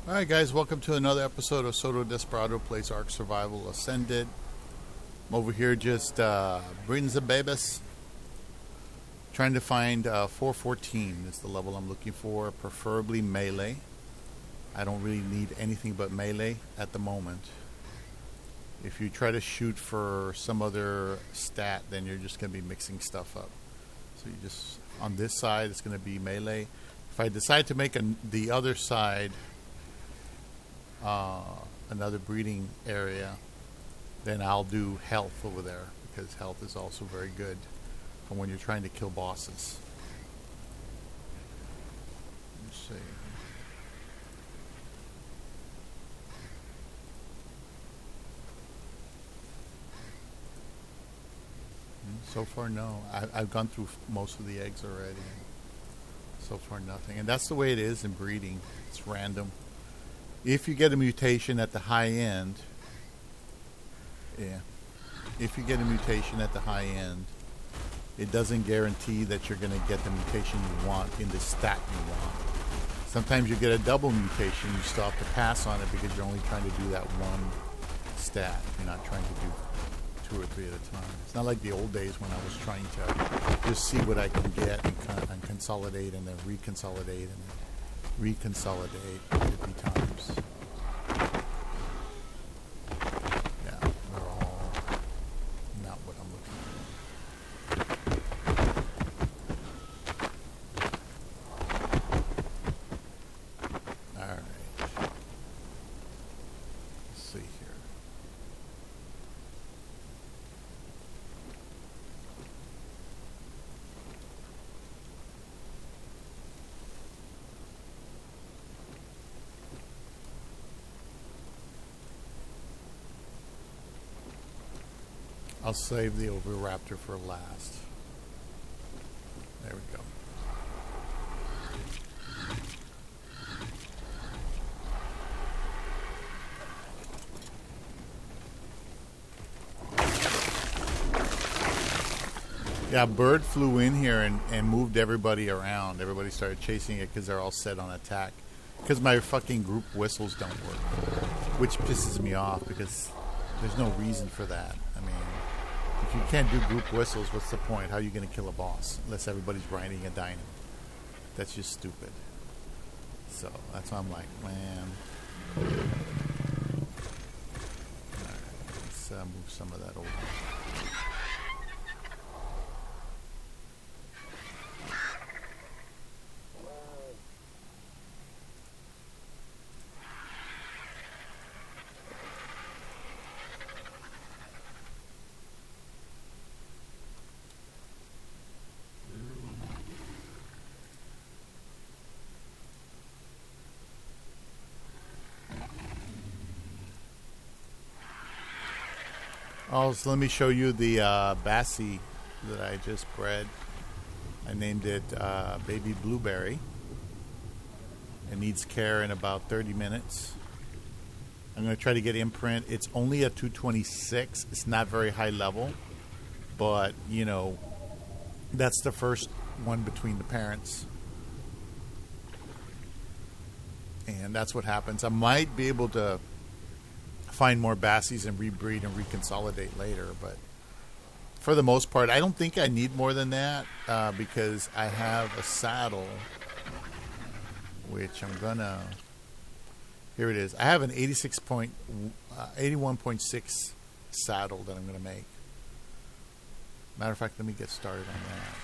Alright guys, welcome to another episode of Soto Desperado Plays Ark Survival Ascended. I'm over here just breeding some babies. Trying to find 414 is the level I'm looking for, preferably melee. I don't really need anything but melee at the moment. If you try to shoot for some other stat, then you're just going to be mixing stuff up. So you just, on this side, it's going to be melee. If I decide to make the other side another breeding area, then I'll do health over there, because health is also very good for when you're trying to kill bosses. Let's see. So far, no. I've gone through most of the eggs already. So far, nothing. And that's the way it is in breeding. It's random. If you get a mutation at the high end, if you get a mutation at the high end, it doesn't guarantee that you're going to get the mutation you want in the stat you want. Sometimes you get a double mutation, you still have to pass on it because you're only trying to do that one stat. You're not trying to do 2 or 3 at a time. It's not like the old days when I was trying to just see what I can get and consolidate and then reconsolidate and then reconsolidate 50 times. Yeah, they're all not what I'm looking for. Alright. Let's see here. I'll save the Oviraptor for last. There we go. Yeah, bird flew in here and moved everybody around. Everybody started chasing it because they're all set on attack. Because my fucking group whistles don't work. Which pisses me off because there's no reason for that. I mean, if you can't do group whistles, what's the point? How are you going to kill a boss? Unless everybody's grinding and dining. That's just stupid. So, that's why I'm like, man. Alright, let's move some of that over. Oh, so let me show you the Bassie that I just bred. I named it Baby Blueberry. It needs care in about 30 minutes. I'm going to try to get imprint. It's only a 226. It's not very high level. But, you know, that's the first one between the parents. And that's what happens. I might be able to find more Bassies and rebreed and reconsolidate later, but for the most part I don't think I need more than that because I have a saddle which I'm gonna, here it is, I have an 81.6 saddle that I'm gonna make. Matter of fact, let me get started on that.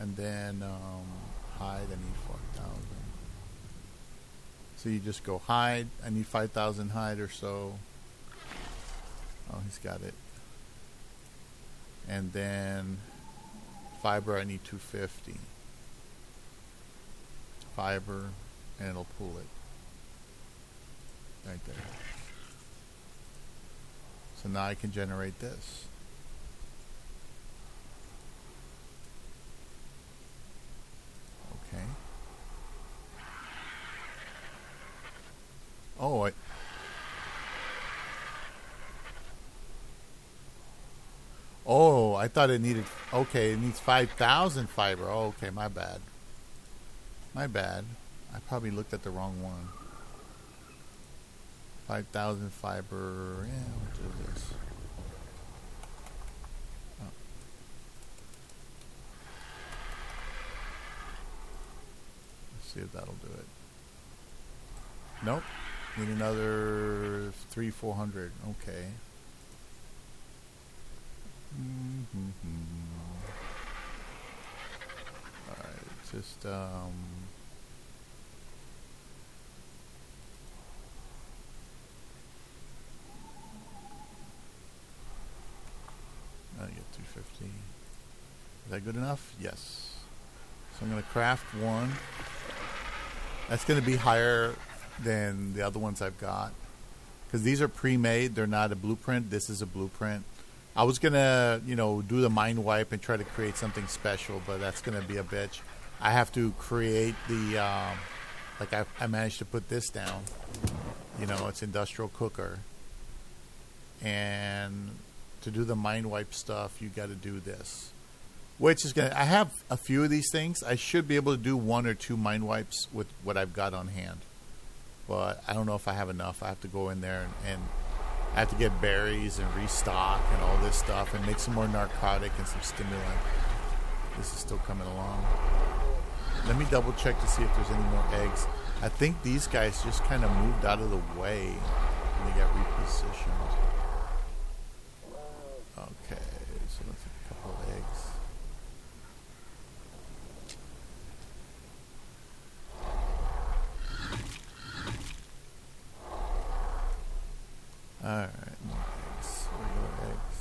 And then hide, I need 4,000. So you just go hide, I need 5,000 hide or so. Oh, he's got it. And then fiber, I need 250. Fiber, and it'll pull it. Right there. So now I can generate this. Okay. Oh, I thought it needed. Okay, it needs 5,000 fiber. Oh, okay, my bad. My bad. I probably looked at the wrong one. 5,000 fiber. Yeah, we'll do this. Oh. Let's see if that'll do it. Nope. Need another 400. Okay. Alright, just I get 250. Is that good enough? Yes. So I'm going to craft one. That's going to be higher than the other ones I've got. Because these are pre-made. They're not a blueprint. This is a blueprint. I was going to, do the mind wipe and try to create something special, but that's going to be a bitch. I have to create the, I managed to put this down. It's industrial cooker. And to do the mind wipe stuff, you got to do this. Which is I have a few of these things. I should be able to do 1 or 2 mind wipes with what I've got on hand. But I don't know if I have enough. I have to go in there and I have to get berries and restock and all this stuff and make some more narcotic and some stimulant. This is still coming along. Let me double check to see if there's any more eggs. I think these guys just kind of moved out of the way and they got repositioned. Okay, so let's take a couple of eggs. Alright, more eggs. Regular eggs.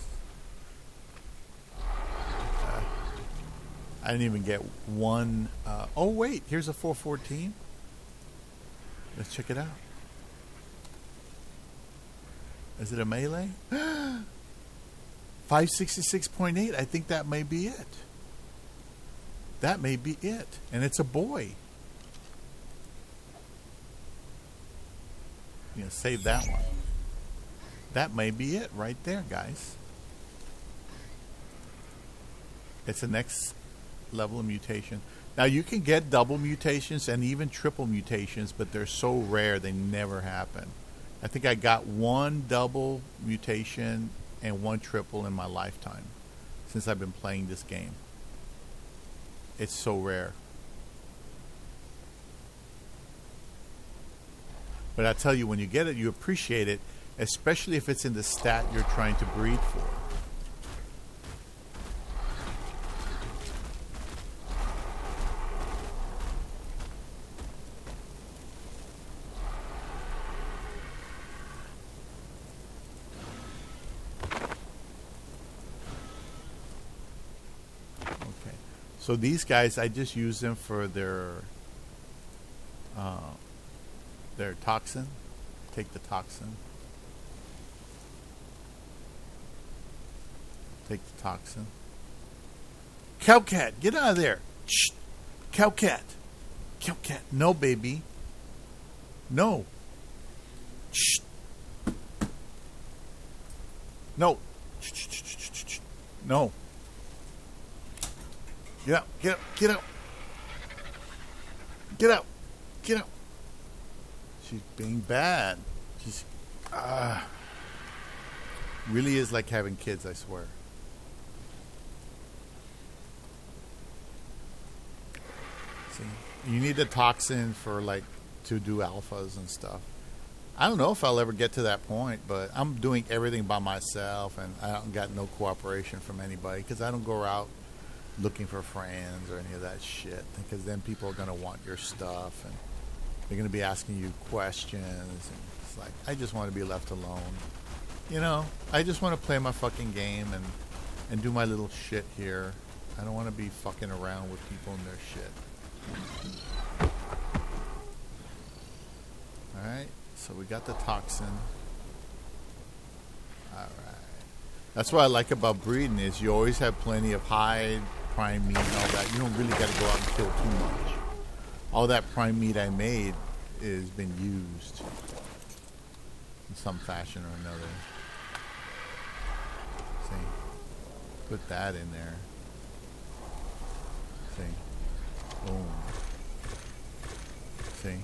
I didn't even get one. Oh, wait, here's a 414. Let's check it out. Is it a melee? 566.8. I think that may be it. That may be it. And it's a boy. Save that one. That may be it right there, guys. It's the next level of mutation. Now, you can get double mutations and even triple mutations, but they're so rare they never happen. I think I got 1 double mutation and 1 triple in my lifetime since I've been playing this game. It's so rare. But I tell you, when you get it, you appreciate it, especially if it's in the stat you're trying to breed for. Okay, so these guys, I just use them for their toxin. Take the toxin. Take the toxin. Cowcat, get out of there. Shh. Cowcat. Cowcat. No, baby. No. Shh. No. Shh. No. Get out. Get out. Get out. Get out. Get out. She's being bad. She's really is like having kids, I swear. See, you need the toxin for to do alphas and stuff. I don't know if I'll ever get to that point, but I'm doing everything by myself, and I don't got no cooperation from anybody because I don't go out looking for friends or any of that shit. Because then people are gonna want your stuff and they're going to be asking you questions. And it's like, I just want to be left alone. I just want to play my fucking game and do my little shit here. I don't want to be fucking around with people and their shit. Alright, so we got the toxin. Alright. That's what I like about breeding is you always have plenty of hide, prime meat, and all that. You don't really got to go out and kill too much. All that prime meat I made has been used. in some fashion or another. See, put that in there. See, boom. See,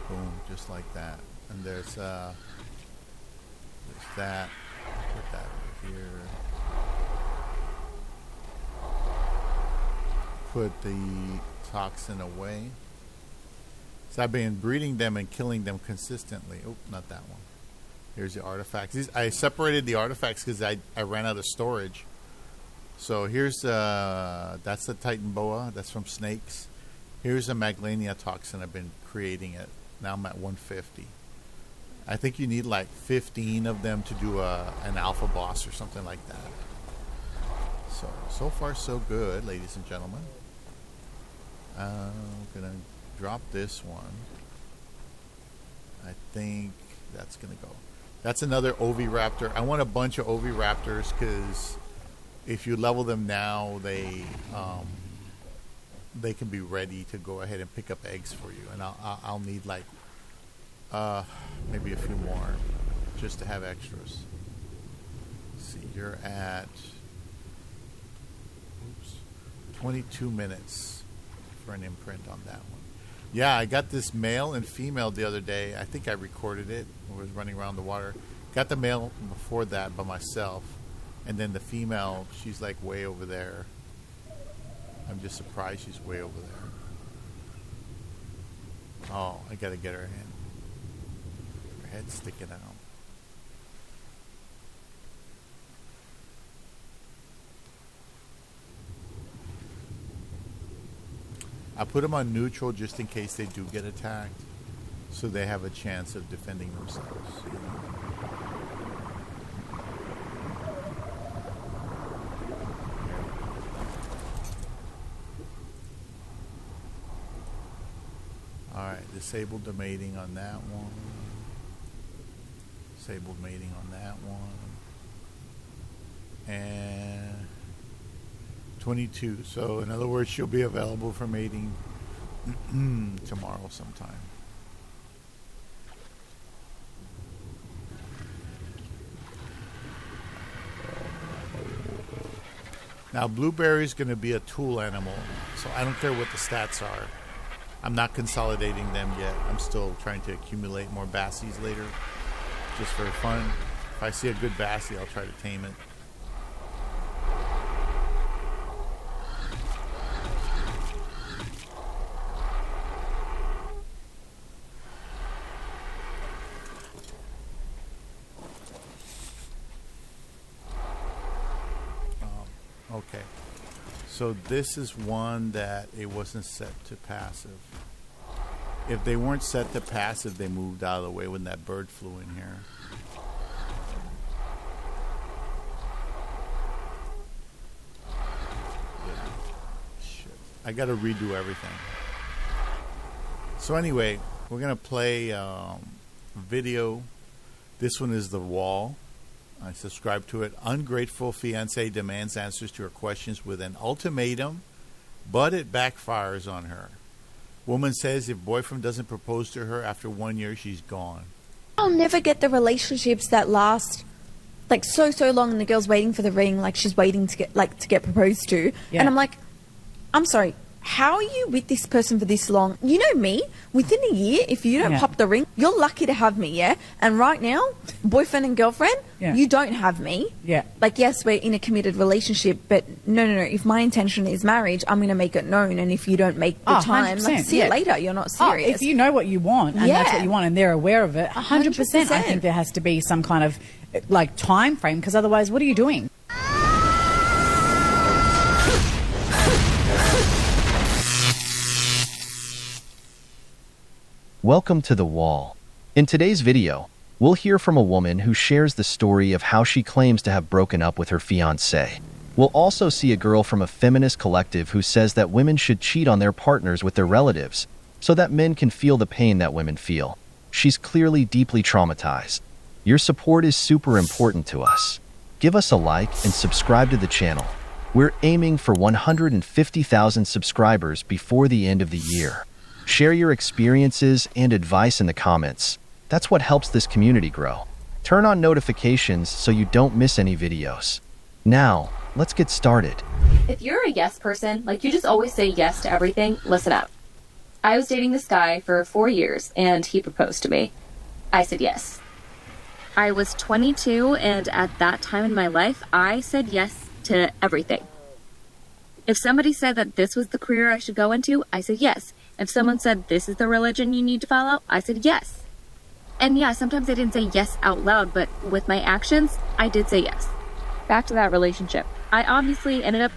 boom, just like that. And there's that. Put that over here. Put the toxin away. So I've been breeding them and killing them consistently. Oh, not that one. Here's the artifacts. I separated the artifacts because I ran out of storage. So here's that's the Titan boa. That's from snakes. Here's the Maglania toxin. I've been creating it. Now I'm at 150. I think you need like 15 of them to do an alpha boss or something like that. So far so good, ladies and gentlemen. I'm gonna drop this one. I think that's gonna go. That's another Oviraptor. I want a bunch of Oviraptors because if you level them now, they can be ready to go ahead and pick up eggs for you. And I'll need like maybe a few more just to have extras. Let's see, you're at 22 minutes for an imprint on that one. Yeah, I got this male and female the other day. I think I recorded it. I was running around the water. Got the male before that by myself. And then the female, she's like way over there. I'm just surprised she's way over there. Oh, I got to get her in. Her head's sticking out. I put them on neutral just in case they do get attacked, so they have a chance of defending themselves. Alright, disabled the mating on that one. Disabled mating on that one. And 22. So in other words, she'll be available for mating tomorrow sometime. Now blueberry is going to be a tool animal, so I don't care what the stats are. I'm not consolidating them yet. I'm still trying to accumulate more bassies later, just for fun. If I see a good bassie, I'll try to tame it. Okay, so this is one that it wasn't set to passive. If they weren't set to passive, they moved out of the way when that bird flew in here. Yeah. Shit. I gotta redo everything. So anyway, we're gonna play video. This one is The Wall. I subscribe to it. Ungrateful fiancé demands answers to her questions with an ultimatum, but it backfires on her. Woman says if boyfriend doesn't propose to her after 1 year, she's gone. I'll never get the relationships that last like so long, and the girl's waiting for the ring, like she's waiting to get proposed to. Yeah. And I'm like, I'm sorry, how are you with this person for this long? You know me, within a year, if you don't pop the ring, you're lucky to have me, yeah? And right now, boyfriend and girlfriend, you don't have me. Yeah. Like, yes, we're in a committed relationship, but no. If my intention is marriage, I'm going to make it known. And if you don't make the time, like, see you later, you're not serious. If you know what you want, and that's what you want, and they're aware of it, 100%, I think there has to be some kind of, like, time frame, because otherwise, what are you doing? Welcome to The Wall. In today's video, we'll hear from a woman who shares the story of how she claims to have broken up with her fiancé. We'll also see a girl from a feminist collective who says that women should cheat on their partners with their relatives so that men can feel the pain that women feel. She's clearly deeply traumatized. Your support is super important to us. Give us a like and subscribe to the channel. We're aiming for 150,000 subscribers before the end of the year. Share your experiences and advice in the comments. That's what helps this community grow. Turn on notifications so you don't miss any videos. Now, let's get started. If you're a yes person, like you just always say yes to everything, listen up. I was dating this guy for 4 years and he proposed to me. I said yes. I was 22 and at that time in my life, I said yes to everything. If somebody said that this was the career I should go into, I said yes. If someone said this is the religion you need to follow, I said yes. And yeah, sometimes I didn't say yes out loud, but with my actions, I did say yes. Back to that relationship. I obviously ended up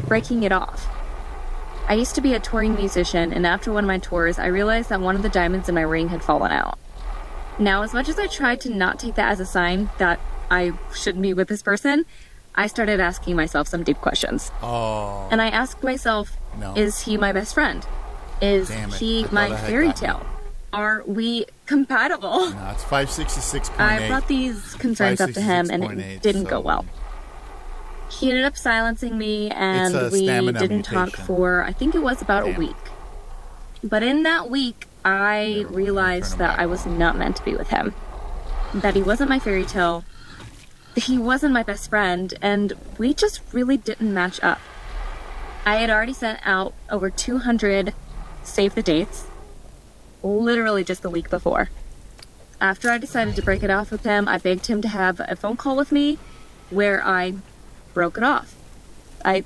breaking it off. I used to be a touring musician, and after one of my tours, I realized that one of the diamonds in my ring had fallen out. Now, as much as I tried to not take that as a sign that I shouldn't be with this person, I started asking myself some deep questions. Oh. And I asked myself, No. Is he my best friend? Is he my fairy tale? Are we compatible? No, it's 566.8. I brought these concerns up to him, and it didn't go well. He ended up silencing me, and we didn't talk for, I think it was about a week. But in that week, I realized that I was not meant to be with him. That he wasn't my fairy tale. He wasn't my best friend, and we just really didn't match up. I had already sent out over 200 save the dates, literally just the week before. After I decided to break it off with him, I begged him to have a phone call with me where I broke it off. I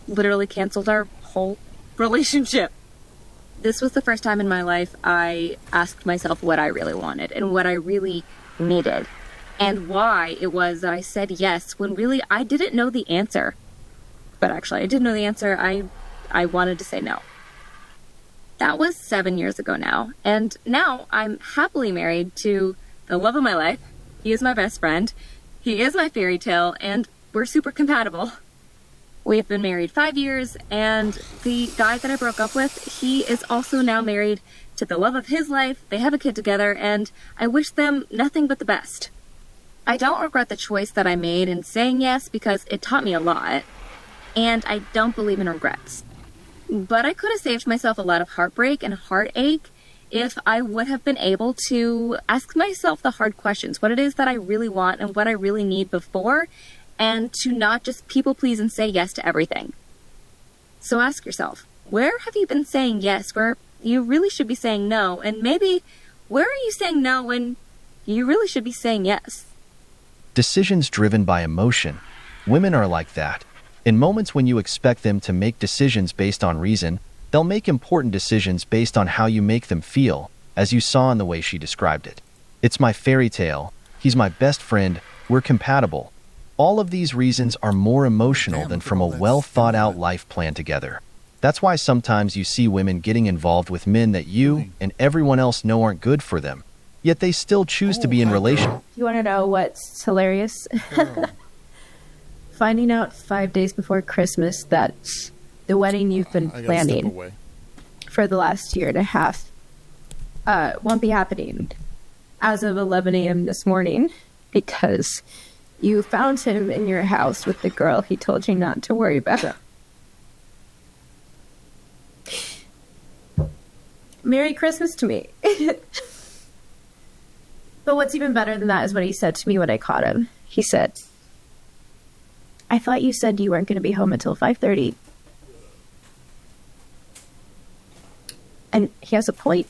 literally canceled our whole relationship. This was the first time in my life I asked myself what I really wanted and what I really needed, and why it was that I said yes when really I didn't know the answer. But actually, I did know the answer. I wanted to say no. That was 7 years ago now, and now I'm happily married to the love of my life. He is my best friend. He is my fairy tale, and we're super compatible. We have been married 5 years, and the guy that I broke up with, he is also now married to the love of his life. They have a kid together, and I wish them nothing but the best. I don't regret the choice that I made in saying yes because it taught me a lot, and I don't believe in regrets. But I could have saved myself a lot of heartbreak and heartache if I would have been able to ask myself the hard questions, what it is that I really want and what I really need before, and to not just people please and say yes to everything. So ask yourself, where have you been saying yes where you really should be saying no? And maybe where are you saying no when you really should be saying yes? Decisions driven by emotion. Women are like that. In moments when you expect them to make decisions based on reason, they'll make important decisions based on how you make them feel, as you saw in the way she described it. It's my fairy tale. He's my best friend. We're compatible. All of these reasons are more emotional than from a well-thought-out life plan together. That's why sometimes you see women getting involved with men that you and everyone else know aren't good for them, yet they still choose to be in relation. You want to know what's hilarious? Finding out 5 days before Christmas that the wedding you've been planning for the last year and a half won't be happening as of 11 a.m. this morning because you found him in your house with the girl he told you not to worry about. Merry Christmas to me. But what's even better than that is what he said to me when I caught him. He said, I thought you said you weren't going to be home until 5:30. And he has a point.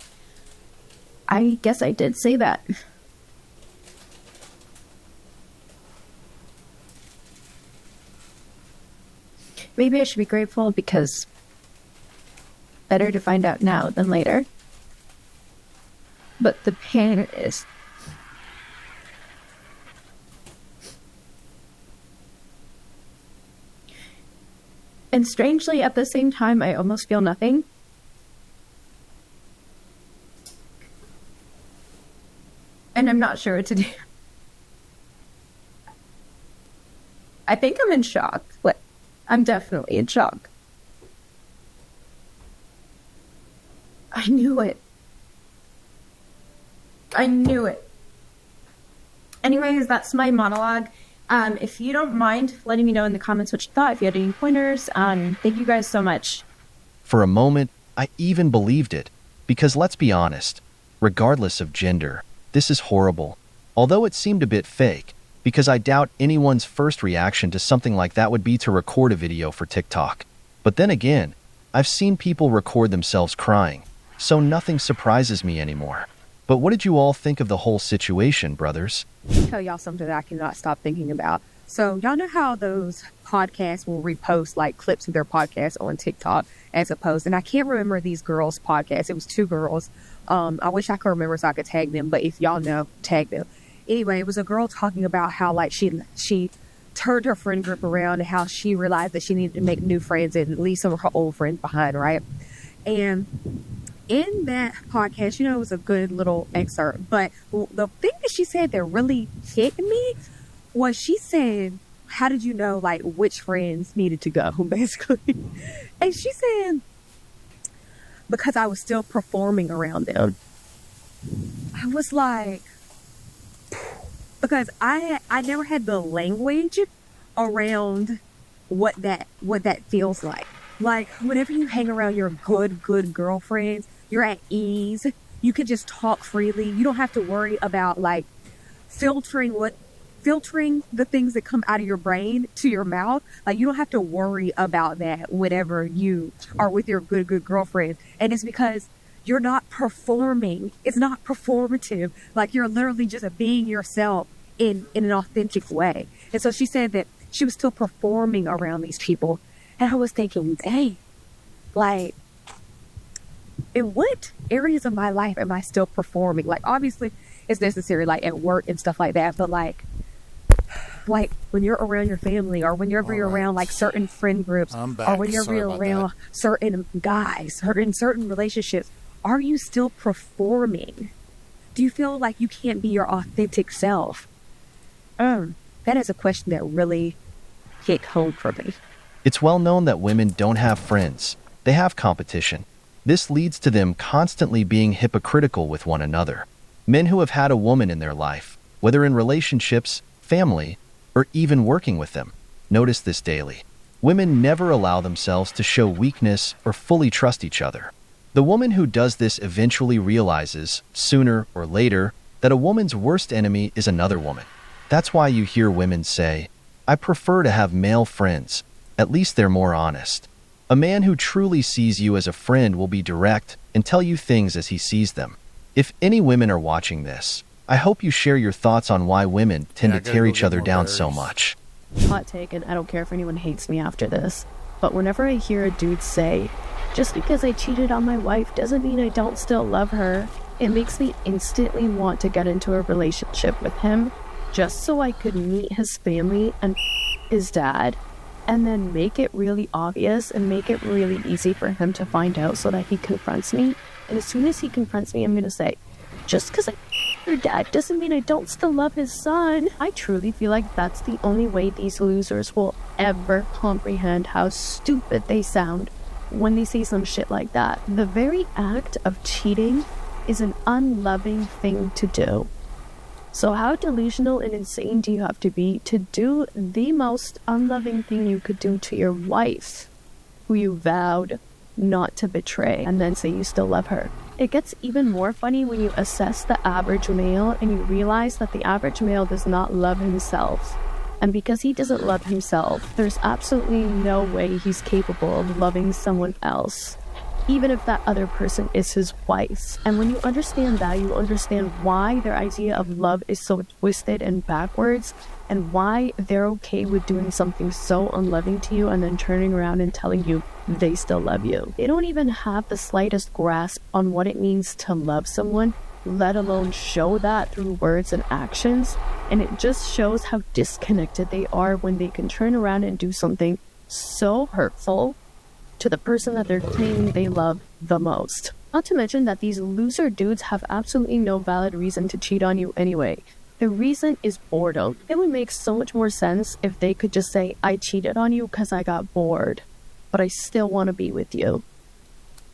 I guess I did say that. Maybe I should be grateful because better to find out now than later. But the pain is... And strangely, at the same time, I almost feel nothing. And I'm not sure what to do. I think I'm in shock. Like, I'm definitely in shock. I knew it. I knew it. Anyways, that's my monologue. If you don't mind letting me know in the comments what you thought, if you had any pointers, thank you guys so much. For a moment, I even believed it. Because let's be honest, regardless of gender, This is horrible. Although it seemed a bit fake, because I doubt anyone's first reaction to something like that would be to record a video for TikTok. But then again, I've seen people record themselves crying, so nothing surprises me anymore. But what did you all think of the whole situation, brothers? I'll tell y'all something that I cannot stop thinking about. So y'all know how those podcasts will repost like clips of their podcasts on TikTok as opposed, and I can't remember these girls' podcasts. It was two girls. I wish I could remember so I could tag them, but if y'all know, tag them. Anyway, it was a girl talking about how like she turned her friend group around and how she realized that she needed to make new friends and leave some of her old friends behind, right? And in that podcast, it was a good little excerpt, but the thing that she said that really hit me was she said, how did you know like which friends needed to go, basically? And she said, because I was still performing around them. I was like, because I never had the language around what that feels like. Like whenever you hang around your good girlfriends, you're at ease. You can just talk freely. You don't have to worry about like filtering the things that come out of your brain to your mouth. Like you don't have to worry about that whenever you are with your good girlfriend. And it's because you're not performing. It's not performative. Like you're literally just being yourself in an authentic way. And so she said that she was still performing around these people. And I was thinking, dang, like, in what areas of my life am I still performing? Like, obviously, it's necessary, like, at work and stuff like that. But, like when you're around your family or whenever you're around, like, certain friend groups or whenever you're around certain guys or in certain relationships, are you still performing? Do you feel like you can't be your authentic self? That is a question that really hit home for me. It's well known that women don't have friends. They have competition. This leads to them constantly being hypocritical with one another. Men who have had a woman in their life, whether in relationships, family, or even working with them, notice this daily. Women never allow themselves to show weakness or fully trust each other. The woman who does this eventually realizes, sooner or later, that a woman's worst enemy is another woman. That's why you hear women say, "I prefer to have male friends. At least they're more honest." A man who truly sees you as a friend will be direct and tell you things as he sees them. If any women are watching this, I hope you share your thoughts on why women tend to tear each other down so much. Hot take, and I don't care if anyone hates me after this, but whenever I hear a dude say, "Just because I cheated on my wife doesn't mean I don't still love her," it makes me instantly want to get into a relationship with him just so I could meet his family and his dad, and then make it really obvious and make it really easy for him to find out so that he confronts me. And as soon as he confronts me, I'm going to say, "Just because I your dad doesn't mean I don't still love his son." I truly feel like that's the only way these losers will ever comprehend how stupid they sound when they say some shit like that. The very act of cheating is an unloving thing to do. So how delusional and insane do you have to be to do the most unloving thing you could do to your wife, who you vowed not to betray, and then say you still love her? It gets even more funny when you assess the average male and you realize that the average male does not love himself. And because he doesn't love himself, there's absolutely no way he's capable of loving someone else, even if that other person is his wife. And when you understand that, you understand why their idea of love is so twisted and backwards, and why they're okay with doing something so unloving to you and then turning around and telling you they still love you. They don't even have the slightest grasp on what it means to love someone, let alone show that through words and actions. And it just shows how disconnected they are when they can turn around and do something so hurtful to the person that they're claiming they love the most. Not to mention that these loser dudes have absolutely no valid reason to cheat on you anyway. The reason is boredom. It would make so much more sense if they could just say, "I cheated on you because I got bored, but I still want to be with you."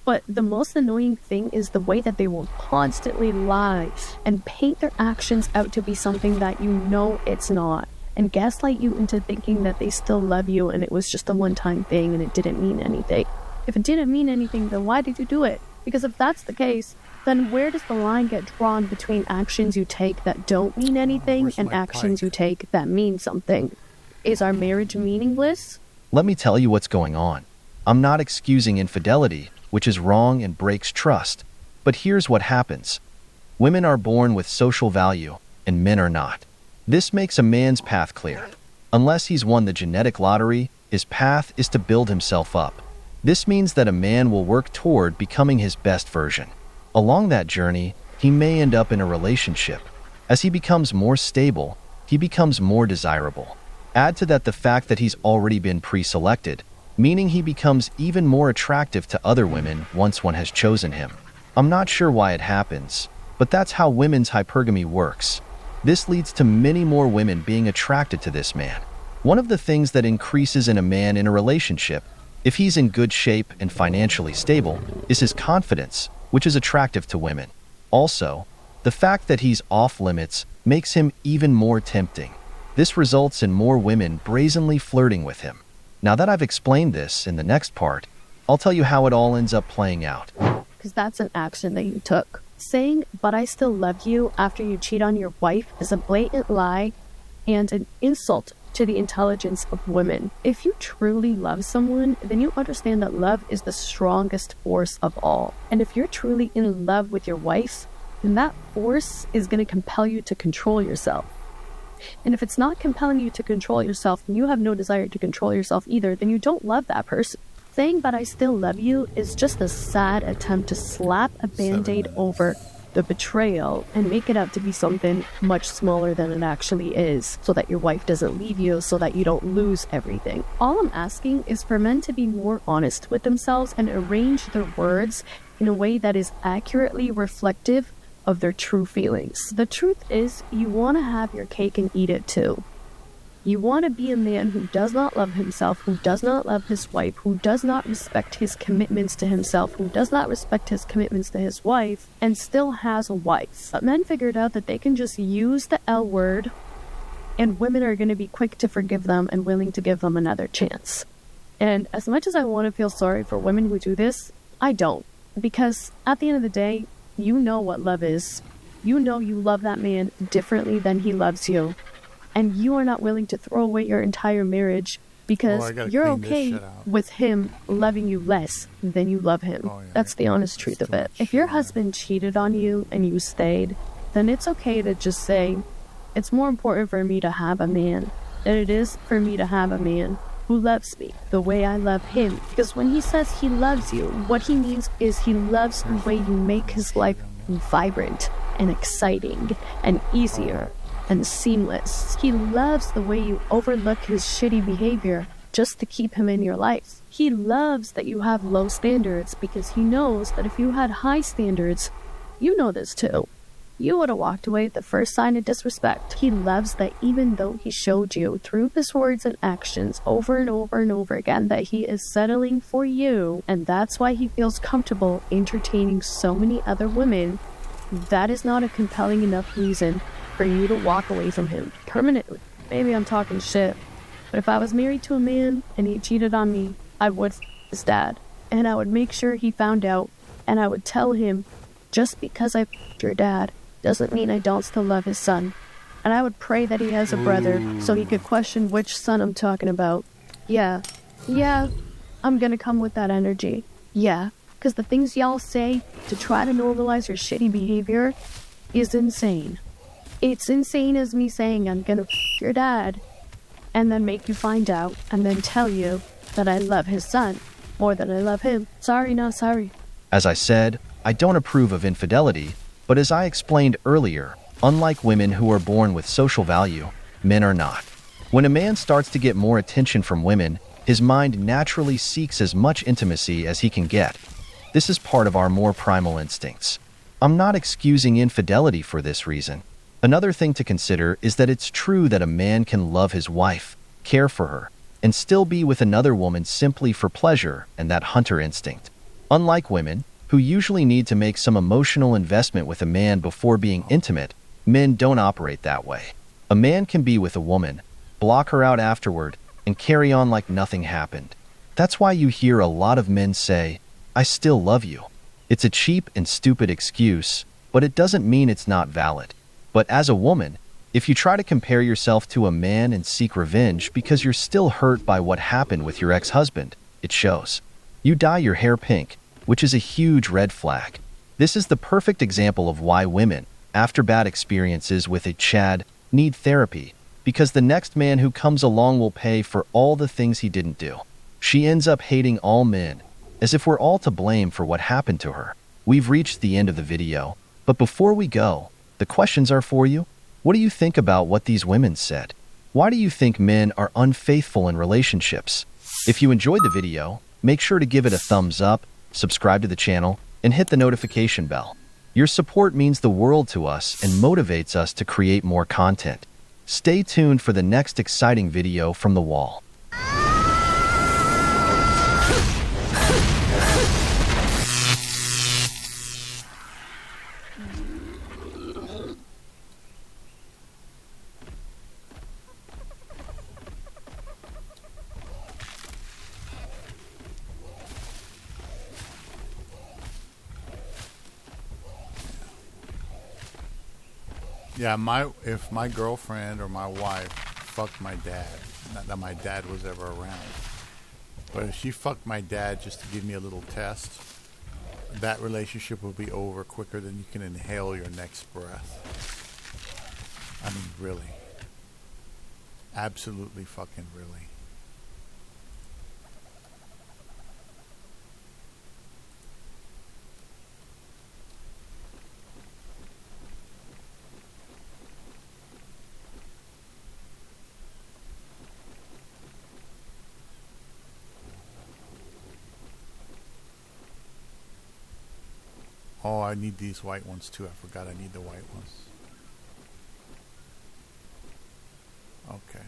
But the most annoying thing is the way that they will constantly lie and paint their actions out to be something that you know it's not, and gaslight you into thinking that they still love you and it was just a one-time thing and it didn't mean anything. If it didn't mean anything, then why did you do it? Because if that's the case, then where does the line get drawn between actions you take that don't mean anything and actions you take that mean something? Is our marriage meaningless? Let me tell you what's going on. I'm not excusing infidelity, which is wrong and breaks trust. But here's what happens. Women are born with social value, and men are not. This makes a man's path clear. Unless he's won the genetic lottery, his path is to build himself up. This means that a man will work toward becoming his best version. Along that journey, he may end up in a relationship. As he becomes more stable, he becomes more desirable. Add to that the fact that he's already been pre-selected, meaning he becomes even more attractive to other women once one has chosen him. I'm not sure why it happens, but that's how women's hypergamy works. This leads to many more women being attracted to this man. One of the things that increases in a man in a relationship, if he's in good shape and financially stable, is his confidence, which is attractive to women. Also, the fact that he's off limits makes him even more tempting. This results in more women brazenly flirting with him. Now that I've explained this in the next part, I'll tell you how it all ends up playing out. Because that's an action that you took. Saying, but I still love you after you cheat on your wife is a blatant lie and an insult to the intelligence of women. If you truly love someone, then you understand that love is the strongest force of all. And if you're truly in love with your wife, then that force is going to compel you to control yourself. And if it's not compelling you to control yourself and you have no desire to control yourself either, then you don't love that person. Saying but I still love you is just a sad attempt to slap a band-aid over the betrayal and make it out to be something much smaller than it actually is, so that your wife doesn't leave you, so that you don't lose everything. All I'm asking is for men to be more honest with themselves and arrange their words in a way that is accurately reflective of their true feelings. The truth is, you want to have your cake and eat it too. You want to be a man who does not love himself, who does not love his wife, who does not respect his commitments to himself, who does not respect his commitments to his wife, and still has a wife. But men figured out that they can just use the L word, and women are going to be quick to forgive them and willing to give them another chance. And as much as I want to feel sorry for women who do this, I don't. Because at the end of the day, you know what love is. You know you love that man differently than he loves you. And you are not willing to throw away your entire marriage because you're okay with him loving you less than you love him. That's the honest truth of it. If your husband cheated on you and you stayed, then it's okay to just say, it's more important for me to have a man than it is for me to have a man who loves me the way I love him. Because when he says he loves you, what he means is he loves the way you make his life vibrant and exciting and easier and seamless. He loves the way you overlook his shitty behavior just to keep him in your life. He loves that you have low standards because he knows that if you had high standards, you know this too, you would have walked away at the first sign of disrespect. He loves that even though he showed you through his words and actions over and over and over again that he is settling for you, and that's why he feels comfortable entertaining so many other women, that is not a compelling enough reason for you to walk away from him permanently. Maybe I'm talking shit, but if I was married to a man and he cheated on me, I would his dad, and I would make sure he found out, and I would tell him, just because I your dad doesn't mean I don't still love his son. And I would pray that he has a brother so he could question which son I'm talking about. Yeah, I'm gonna come with that energy. Yeah, because the things y'all say to try to normalize your shitty behavior is insane. It's insane as me saying I'm gonna your dad and then make you find out and then tell you that I love his son more than I love him. Sorry, not sorry. As I said, I don't approve of infidelity, but as I explained earlier, unlike women who are born with social value, men are not. When a man starts to get more attention from women, his mind naturally seeks as much intimacy as he can get. This is part of our more primal instincts. I'm not excusing infidelity for this reason. Another thing to consider is that it's true that a man can love his wife, care for her, and still be with another woman simply for pleasure and that hunter instinct. Unlike women, who usually need to make some emotional investment with a man before being intimate, men don't operate that way. A man can be with a woman, block her out afterward, and carry on like nothing happened. That's why you hear a lot of men say, "I still love you." It's a cheap and stupid excuse, but it doesn't mean it's not valid. But as a woman, if you try to compare yourself to a man and seek revenge because you're still hurt by what happened with your ex-husband, it shows. You dye your hair pink, which is a huge red flag. This is the perfect example of why women, after bad experiences with a Chad, need therapy, because the next man who comes along will pay for all the things he didn't do. She ends up hating all men, as if we're all to blame for what happened to her. We've reached the end of the video, but before we go, the questions are for you. What do you think about what these women said? Why do you think men are unfaithful in relationships? If you enjoyed the video, make sure to give it a thumbs up, subscribe to the channel, and hit the notification bell. Your support means the world to us and motivates us to create more content. Stay tuned for the next exciting video from the wall. Yeah, if my girlfriend or my wife fucked my dad, not that my dad was ever around, but if she fucked my dad just to give me a little test, that relationship will be over quicker than you can inhale your next breath. I mean, really. Absolutely fucking really. Oh, I need these white ones too. I forgot I need the white ones. Okay.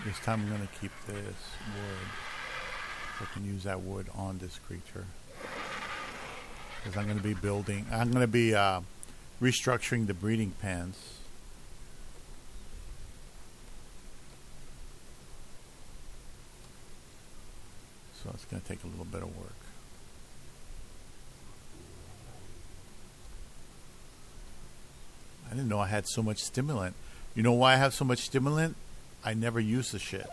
This time I'm going to keep this wood, so I can use that wood on this creature. Because I'm going to be restructuring the breeding pens. So it's going to take a little bit of work. I didn't know I had so much stimulant. You know why I have so much stimulant? I never use the shit.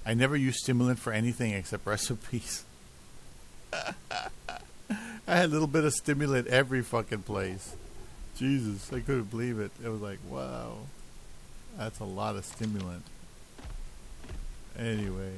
I never use stimulant for anything except recipes. I had a little bit of stimulant every fucking place. Jesus, I couldn't believe it. It was like, wow. That's a lot of stimulant. Anyway.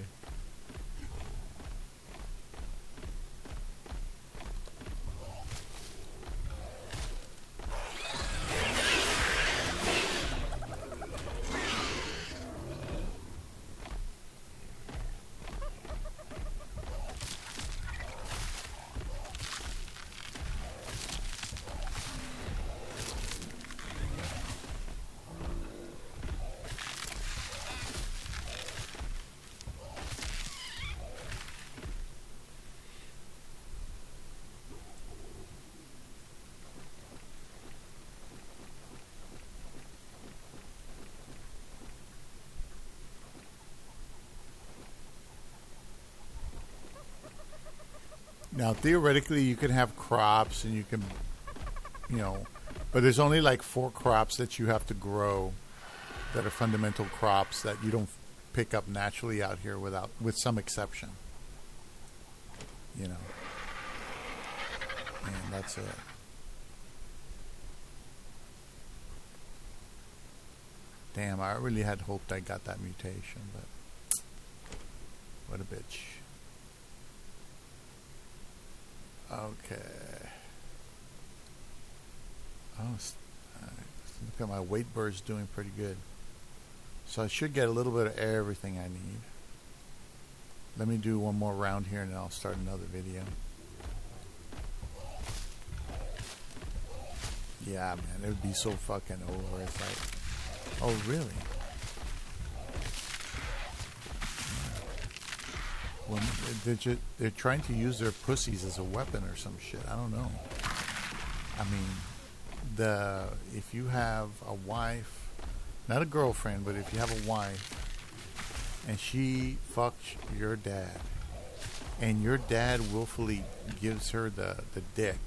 Now, theoretically, you can have crops and you can, but there's only like 4 crops that you have to grow that are fundamental crops that you don't pick up naturally out here with some exception. And that's it. Damn, I really had hoped I got that mutation, but what a bitch. Okay. Oh, look at my weight burst doing pretty good. So I should get a little bit of everything I need. Let me do one more round here and then I'll start another video. Yeah, man, it would be so fucking over. It's like, oh, really? Well, they're trying to use their pussies as a weapon or some shit. I don't know. I mean, if you have a wife, not a girlfriend, but if you have a wife, and she fucks your dad, and your dad willfully gives her the dick,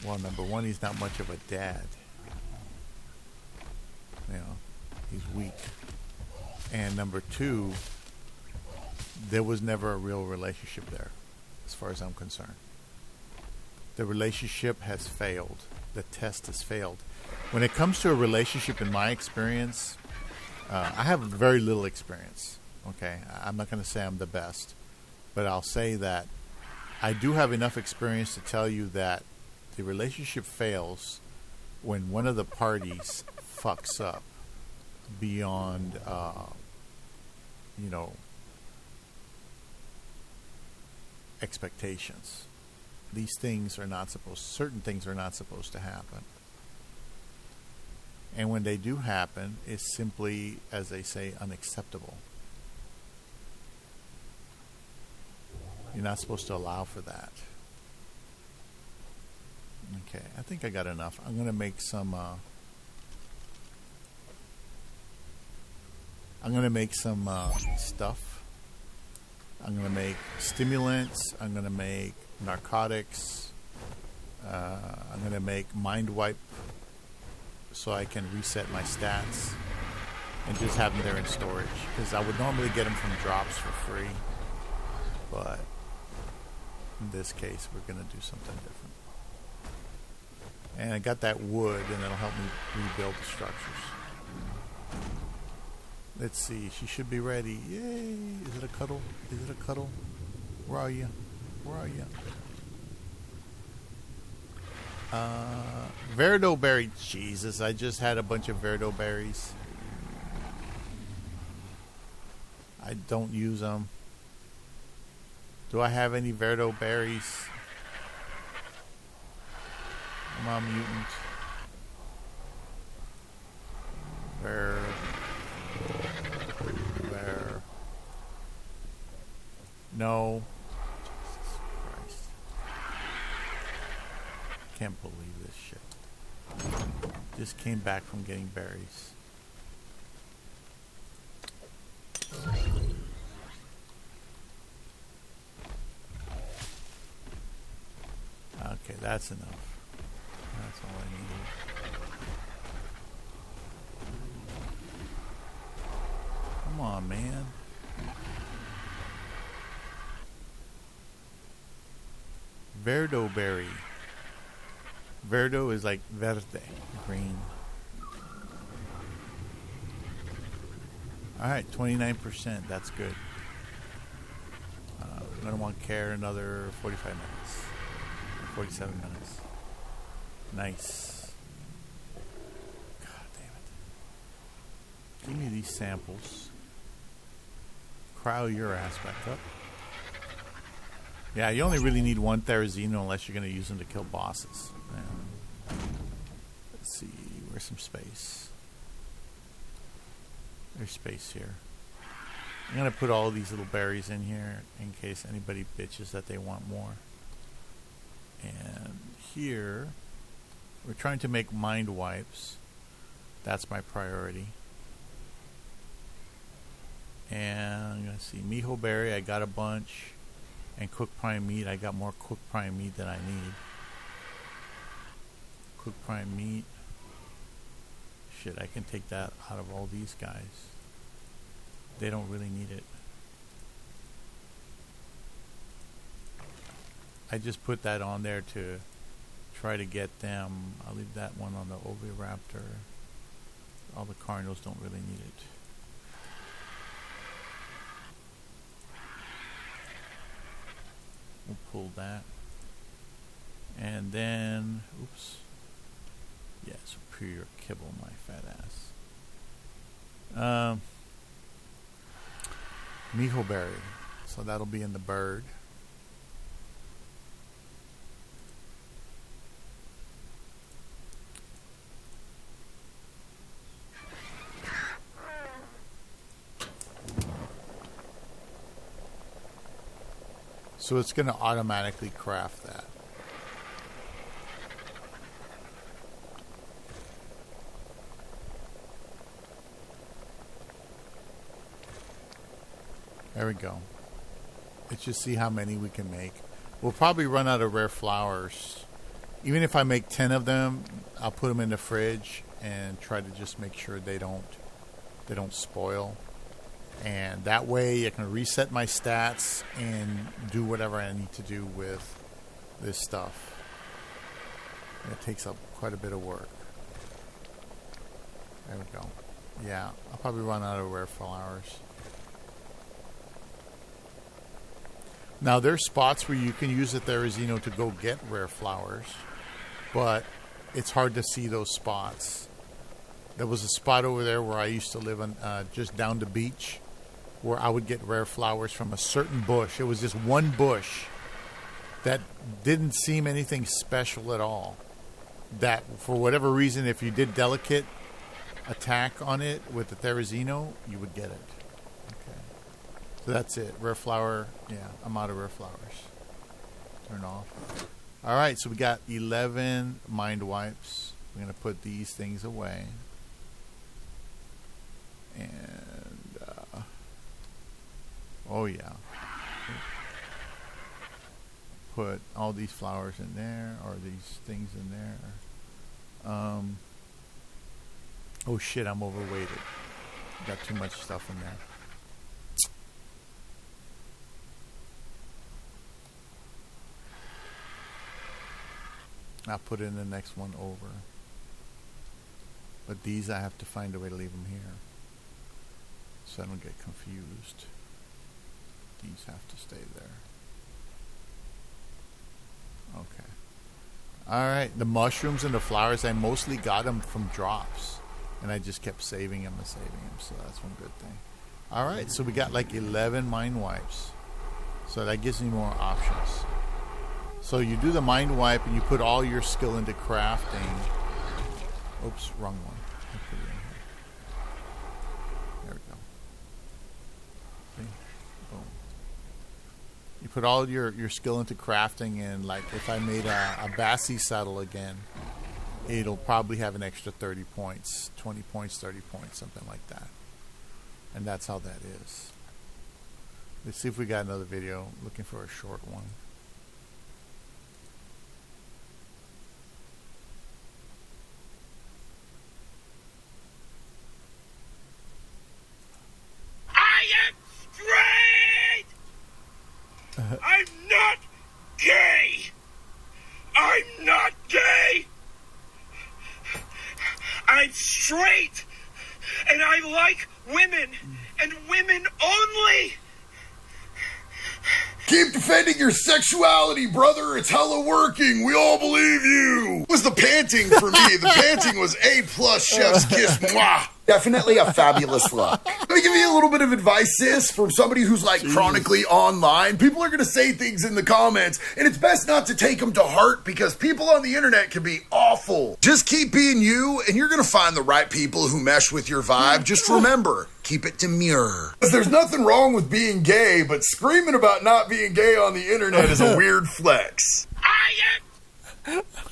well, number one, he's not much of a dad. You know, he's weak. And number two, there was never a real relationship there, as far as I'm concerned. The relationship has failed. The test has failed. When it comes to a relationship, in my experience, I have very little experience. Okay, I'm not going to say I'm the best, but I'll say that I do have enough experience to tell you that the relationship fails when one of the parties fucks up beyond, expectations. These things are not certain things are not supposed to happen. And when they do happen, it's simply, as they say, unacceptable. You're not supposed to allow for that. Okay, I think I got enough. I'm going to make some stuff. I'm going to make stimulants. I'm going to make narcotics. I'm going to make mind wipe so I can reset my stats and just have them there in storage. Because I would normally get them from drops for free. But in this case, we're going to do something different. And I got that wood, and it'll help me rebuild the structures. Let's see. She should be ready. Yay! Is it a cuddle? Is it a cuddle? Where are you? Where are you? Verdo berry. Jesus, I just had a bunch of Verdo berries. I don't use them. Do I have any Verdo berries? Come on, mutant. Where? No. Jesus Christ. Can't believe this shit. Just came back from getting berries. Okay, that's enough. That's all I needed. Come on, man. Verdo berry. Verdo is like verde, green. Alright, 29%. That's good. I'm going to want care another 45 minutes. 47 minutes. Nice. God damn it. Give me these samples. Cryo your ass back up. Yeah, you only really need one Therizino unless you're going to use them to kill bosses. Let's see, where's some space? There's space here. I'm going to put all these little berries in here in case anybody bitches that they want more. And here, we're trying to make mind wipes. That's my priority. And I'm going to see, mijo berry, I got a bunch. And cooked prime meat, I got more cooked prime meat than I need. Cooked prime meat. Shit, I can take that out of all these guys. They don't really need it. I just put that on there to try to get them. I'll leave that one on the Oviraptor. All the Cardinals don't really need it. We'll pull that. And then, oops. Yeah, superior kibble, my fat ass. Mijo berry. So that'll be in the bird. So it's going to automatically craft that. There we go. Let's just see how many we can make. We'll probably run out of rare flowers. Even if I make 10 of them, I'll put them in the fridge and try to just make sure they don't spoil. And that way I can reset my stats and do whatever I need to do with this stuff. And it takes up quite a bit of work. There we go. Yeah, I'll probably run out of rare flowers. Now, there's spots where you can use the Therizino to go get rare flowers, but it's hard to see those spots. There was a spot over there where I used to live on, just down the beach, where I would get rare flowers from a certain bush. It was just one bush that didn't seem anything special at all. That, for whatever reason, if you did delicate attack on it with the Therizino, you would get it. So that's it. Rare flower. Yeah, I'm out of rare flowers. Turn off. All right, so we got 11 mind wipes. We're going to put these things away. And, oh yeah. Put all these flowers in there, or these things in there. Oh shit, I'm overweighted. Got too much stuff in there. I'll put in the next one over. But these I have to find a way to leave them here, so I don't get confused. These have to stay there. Okay. Alright, the mushrooms and the flowers, I mostly got them from drops. And I just kept saving them and saving them, so that's one good thing. Alright, so we got like 11 mind wipes. So that gives me more options. So you do the mind wipe and you put all your skill into crafting. Oops, wrong one. I'll put it in here. There we go. See? Boom. You put all your skill into crafting, and like if I made a Bassi saddle again, it'll probably have an extra 30 points, 20 points, 30 points, something like that. And that's how that is. Let's see if we got another video. Looking for a short one. I'm not gay! I'm not gay! I'm straight! And I like women! And women only! Keep defending your sexuality, brother. It's hella working. We all believe you. It was the panting for me. The panting was A+, chef's kiss. Mwah. Definitely a fabulous look. Let me give you a little bit of advice, sis, from somebody who's like chronically online. People are going to say things in the comments, and it's best not to take them to heart because people on the internet can be awful. Just keep being you, and you're going to find the right people who mesh with your vibe. Just remember, keep it demure. Because there's nothing wrong with being gay, but screaming about not being gay on the internet is a weird flex.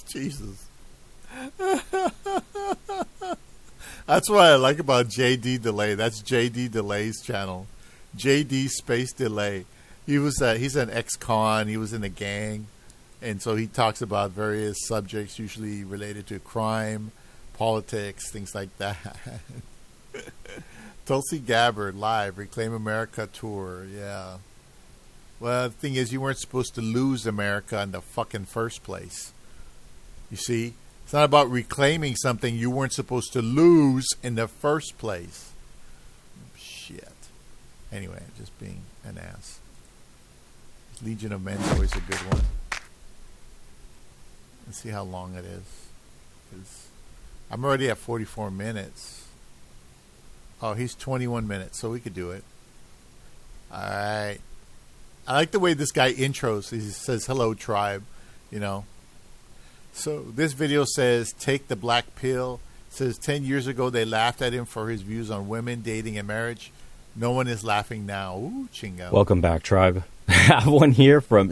Jesus. That's what I like about JD Delay. That's JD Delay's channel. JD Space Delay. He's an ex-con. He was in a gang. And so he talks about various subjects, usually related to crime, politics, things like that. Tulsi Gabbard live, Reclaim America tour. Yeah. Well, the thing is, you weren't supposed to lose America in the fucking first place. You see? It's not about reclaiming something you weren't supposed to lose in the first place. Shit. Anyway, just being an ass. Legion of Men's always a good one. Let's see how long it is. I'm already at 44 minutes. Oh, he's 21 minutes, so we could do it. Alright. I like the way this guy intros. He says, hello, tribe. You know. So this video says, take the black pill. It says 10 years ago they laughed at him for his views on women, dating, and marriage. No one is laughing now. Ooh, chingo. Welcome back, tribe. have one here from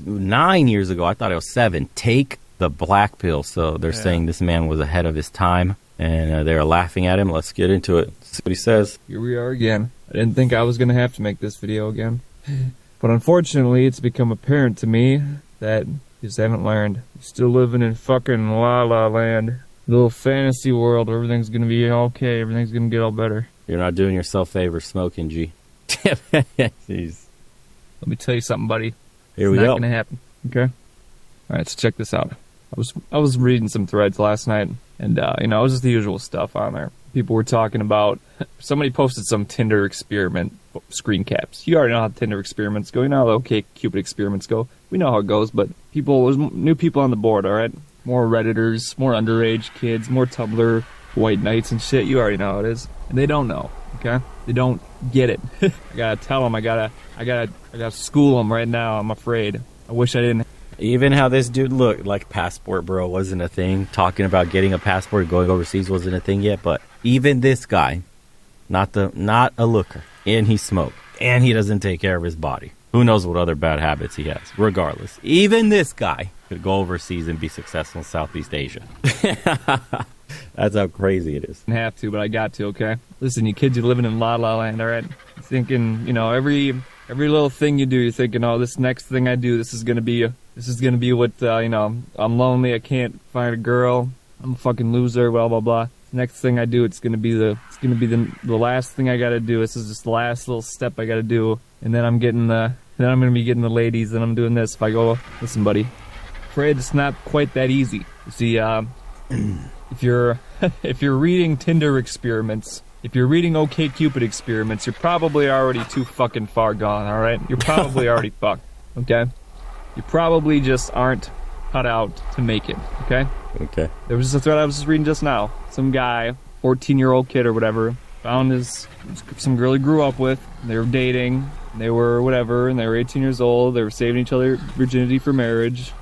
9 years ago. I thought it was 7. Take the black pill. So they're saying this man was ahead of his time, and they're laughing at him. Let's get into it. See what he says. Here we are again. I didn't think I was going to have to make this video again. But unfortunately, it's become apparent to me that you just haven't learned. You're still living in fucking La La Land. Little fantasy world where everything's going to be okay. Everything's going to get all better. You're not doing yourself favors smoking, G. Jeez. Let me tell you something, buddy. Here we go. It's go. not going to happen. Okay? All right, so check this out. I was reading some threads last night, and it was just the usual stuff on there. People were talking about, somebody posted some Tinder experiment screen caps. You already know how Tinder experiments go. You know how the OkCupid experiments go. We know how it goes, but there's new people on the board, all right? More Redditors, more underage kids, more Tumblr, white knights and shit. You already know how it is. And they don't know, okay? They don't get it. I gotta tell them, I gotta school them right now, I'm afraid. I wish I didn't. Even how this dude looked, like passport bro wasn't a thing. Talking about getting a passport, going overseas wasn't a thing yet. But even this guy, not a looker, and he smoked, and he doesn't take care of his body. Who knows what other bad habits he has? Regardless, even this guy could go overseas and be successful in Southeast Asia. That's how crazy it is. I have to, but I got to. Okay, listen, you kids, you're living in La La Land, all right? You're thinking, every little thing you do, you're thinking, oh, this next thing I do, this is gonna be what, I'm lonely, I can't find a girl, I'm a fucking loser, blah, blah, blah. Next thing I do, it's gonna be the last thing I gotta do. This is just the last little step I gotta do. And then I'm gonna be getting the ladies, and I'm doing this. If I go, listen, buddy, afraid it's not quite that easy. You see, if you're reading Tinder experiments, if you're reading OkCupid experiments, you're probably already too fucking far gone, alright? You're probably already fucked, okay? You probably just aren't cut out to make it, okay? Okay. There was a thread I was just reading just now. Some guy, 14-year-old kid or whatever, found some girl he grew up with. They were dating, they were whatever, and they were 18 years old. They were saving each other virginity for marriage.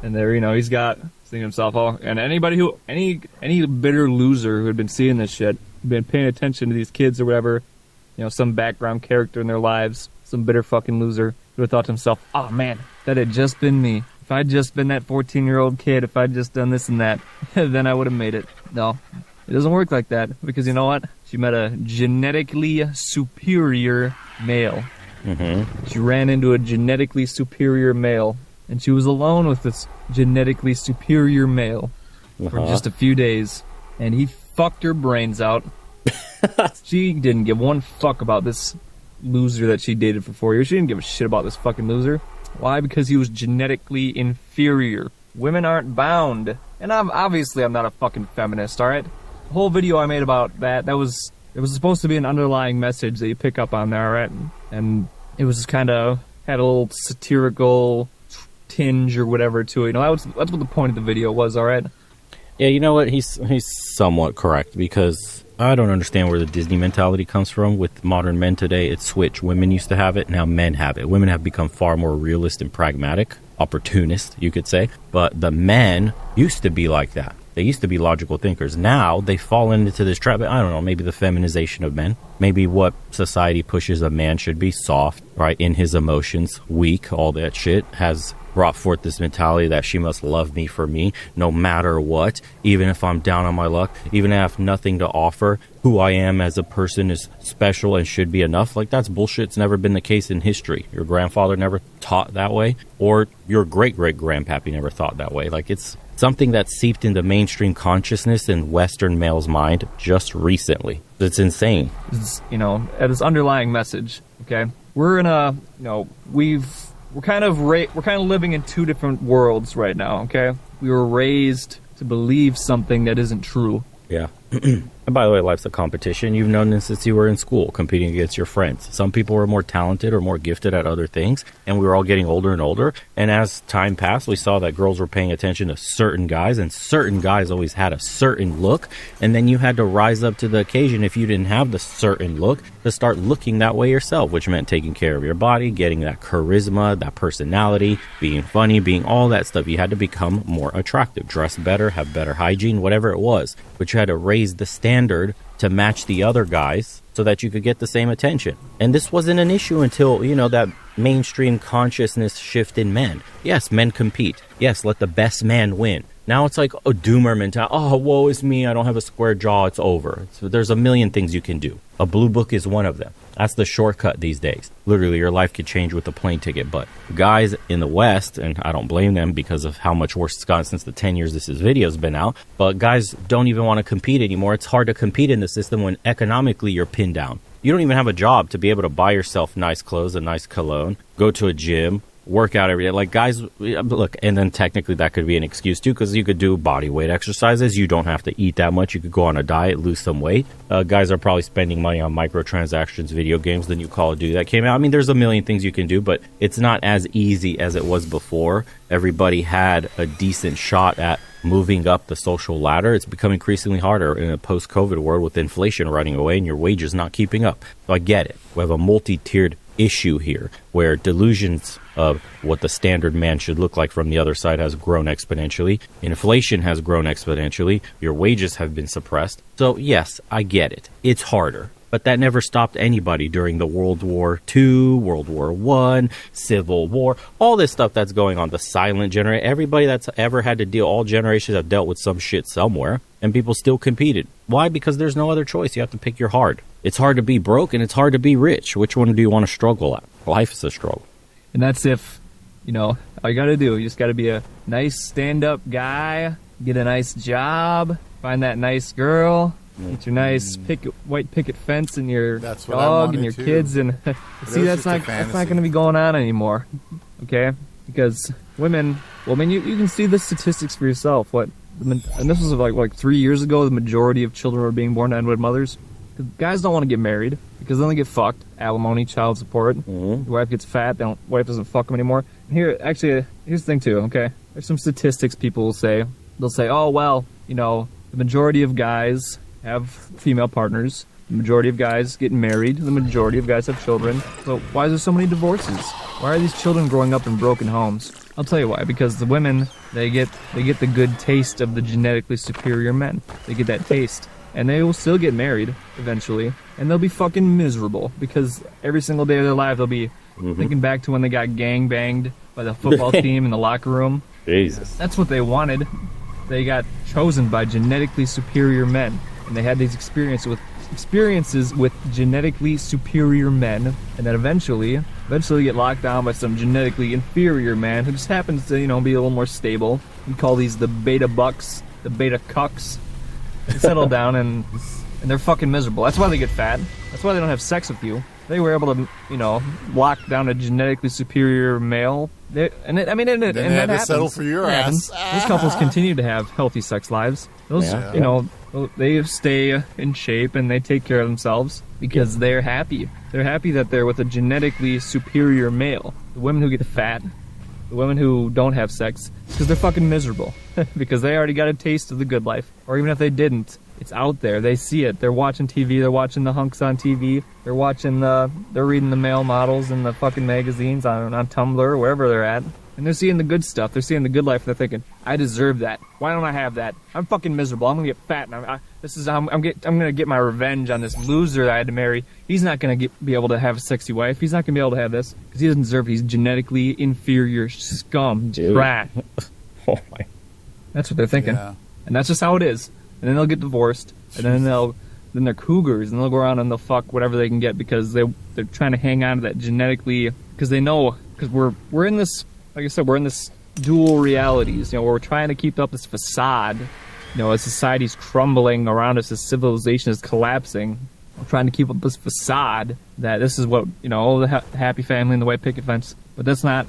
And there, he's got, thinking to himself, oh, and any bitter loser who had been seeing this shit, been paying attention to these kids or whatever, some background character in their lives, some bitter fucking loser, who had thought to himself, oh man, that had just been me. If I'd just been that 14-year-old kid, if I'd just done this and that, then I would have made it. No, it doesn't work like that, because you know what? She met a genetically superior male. Mm-hmm. She ran into a genetically superior male, and she was alone with this genetically superior male for just a few days, and he fucked her brains out. She didn't give one fuck about this loser that she dated for 4 years. She didn't give a shit about this fucking loser. Why? Because he was genetically inferior. Women aren't bound. And I'm not a fucking feminist, alright? The whole video I made about that, it was supposed to be an underlying message that you pick up on there, alright? And it was just kind of had a little satirical tinge or whatever to it. That's what the point of the video was, alright? Yeah, you know what? He's somewhat correct, because I don't understand where the Disney mentality comes from. With modern men today, it's switched. Women used to have it, now men have it. Women have become far more realist and pragmatic, opportunist, you could say. But the men used to be like that. They used to be logical thinkers. Now they fall into this trap. I don't know, maybe the feminization of men. Maybe what society pushes a man should be soft, right, in his emotions, weak, all that shit, has brought forth this mentality that she must love me for me, no matter what, even if I'm down on my luck, even if I have nothing to offer, who I am as a person is special and should be enough. Like, that's bullshit. It's never been the case in history. Your grandfather never taught that way, or your great-great-grandpappy never thought that way. Like, it's something that seeped into mainstream consciousness in Western male's mind just recently. It's insane. At this underlying message, okay, we're in a, we're kind of living in two different worlds right now, okay? We were raised to believe something that isn't true. Yeah. And by the way, life's a competition. You've known this since you were in school, competing against your friends. Some people were more talented or more gifted at other things, and we were all getting older and older. And as time passed, we saw that girls were paying attention to certain guys, and certain guys always had a certain look. And then you had to rise up to the occasion if you didn't have the certain look to start looking that way yourself, which meant taking care of your body, getting that charisma, that personality, being funny, being all that stuff. You had to become more attractive, dress better, have better hygiene, whatever it was. But you had to raise the standard standard to match the other guys so that you could get the same attention. And this wasn't an issue until, you know, that mainstream consciousness shift in men. Yes, men compete. Yes, let the best man win. Now it's like a doomer mentality. Oh, woe is me. I don't have a square jaw. It's over. So there's a million things you can do. A blue book is one of them. That's the shortcut these days. Literally, your life could change with a plane ticket. But guys in the West, and I don't blame them because of how much worse it's gotten since the 10 years this video's been out, but guys don't even want to compete anymore. It's hard to compete in the system when economically you're pinned down. You don't even have a job to be able to buy yourself nice clothes, a nice cologne, go to a gym, work out every day. Like, guys, look, and then technically that could be an excuse too, because you could do body weight exercises. You don't have to eat that much. You could go on a diet, lose some weight. Guys are probably spending money on microtransactions, video games, the new Call of Duty that came out. I mean, there's a million things you can do, but it's not as easy as it was before. Everybody had a decent shot at moving up the social ladder. It's become increasingly harder in a post-COVID world with inflation running away and your wages not keeping up. So I get it. We have a multi-tiered issue here where delusions of what the standard man should look like from the other side has grown exponentially. Inflation has grown exponentially. Your wages have been suppressed. So yes, I get it. It's harder. But that never stopped anybody during the World War II, World War I, Civil War, all this stuff that's going on, the silent generation. Everybody that's ever had to deal, all generations have dealt with some shit somewhere, and people still competed. Why? Because there's no other choice. You have to pick your hard. It's hard to be broke, and it's hard to be rich. Which one do you want to struggle at? Life is a struggle. And that's if, you know, all you got to do, you just got to be a nice stand-up guy, get a nice job, find that nice girl, get your nice white picket fence and your dog and your kids, and see, that's not going to be going on anymore. Okay, because women. Well, I mean, you can see the statistics for yourself. And this was like 3 years ago. The majority of children were being born to unwed mothers. Guys don't want to get married because then they get fucked. Alimony, child support. Your wife gets fat. Wife doesn't fuck them anymore. And here's the thing too. Okay, there's some statistics people will say. They'll say, oh well, you know, the majority of guys have female partners. The majority of guys get married. The majority of guys have children. So why is there so many divorces? Why are these children growing up in broken homes? I'll tell you why. Because the women, they get the good taste of the genetically superior men. They get that taste. And they will still get married eventually. And they'll be fucking miserable. Because every single day of their life, they'll be thinking back to when they got gang banged by the football team in the locker room. Jesus. That's what they wanted. They got chosen by genetically superior men. And they had these experiences with genetically superior men, and then eventually get locked down by some genetically inferior man who just happens to, you know, be a little more stable. We call these the beta bucks, the beta cucks. They settle down and they're fucking miserable. That's why they get fat. That's why they don't have sex with you. They were able to, you know, lock down a genetically superior male. They had to settle for your ass. Those couples continue to have healthy sex lives. Those, you know, they stay in shape and they take care of themselves because they're happy. They're happy that they're with a genetically superior male. The women who get fat, the women who don't have sex, because they're fucking miserable. Because they already got a taste of the good life. Or even if they didn't, it's out there. They see it. They're watching TV. They're watching the hunks on TV. They're reading the male models in the fucking magazines on Tumblr or wherever they're at. And they're seeing the good stuff. They're seeing the good life. They're thinking, I deserve that. Why don't I have that? I'm fucking miserable. I'm gonna get fat. And I'm gonna get my revenge on this loser that I had to marry. He's not gonna be able to have a sexy wife. He's not gonna be able to have this because he doesn't deserve it. He's genetically inferior scum, trash. Oh my! That's what they're thinking, and that's just how it is. And then they'll get divorced, and then they're cougars, and they'll go around and they'll fuck whatever they can get because they're trying to hang on to that genetically because they know because we're in this. Like I said, we're in this dual realities, you know, where we're trying to keep up this facade, you know, as society's crumbling around us, as civilization is collapsing. We're trying to keep up this facade that this is what, you know, the happy family and the white picket fence. But that's not,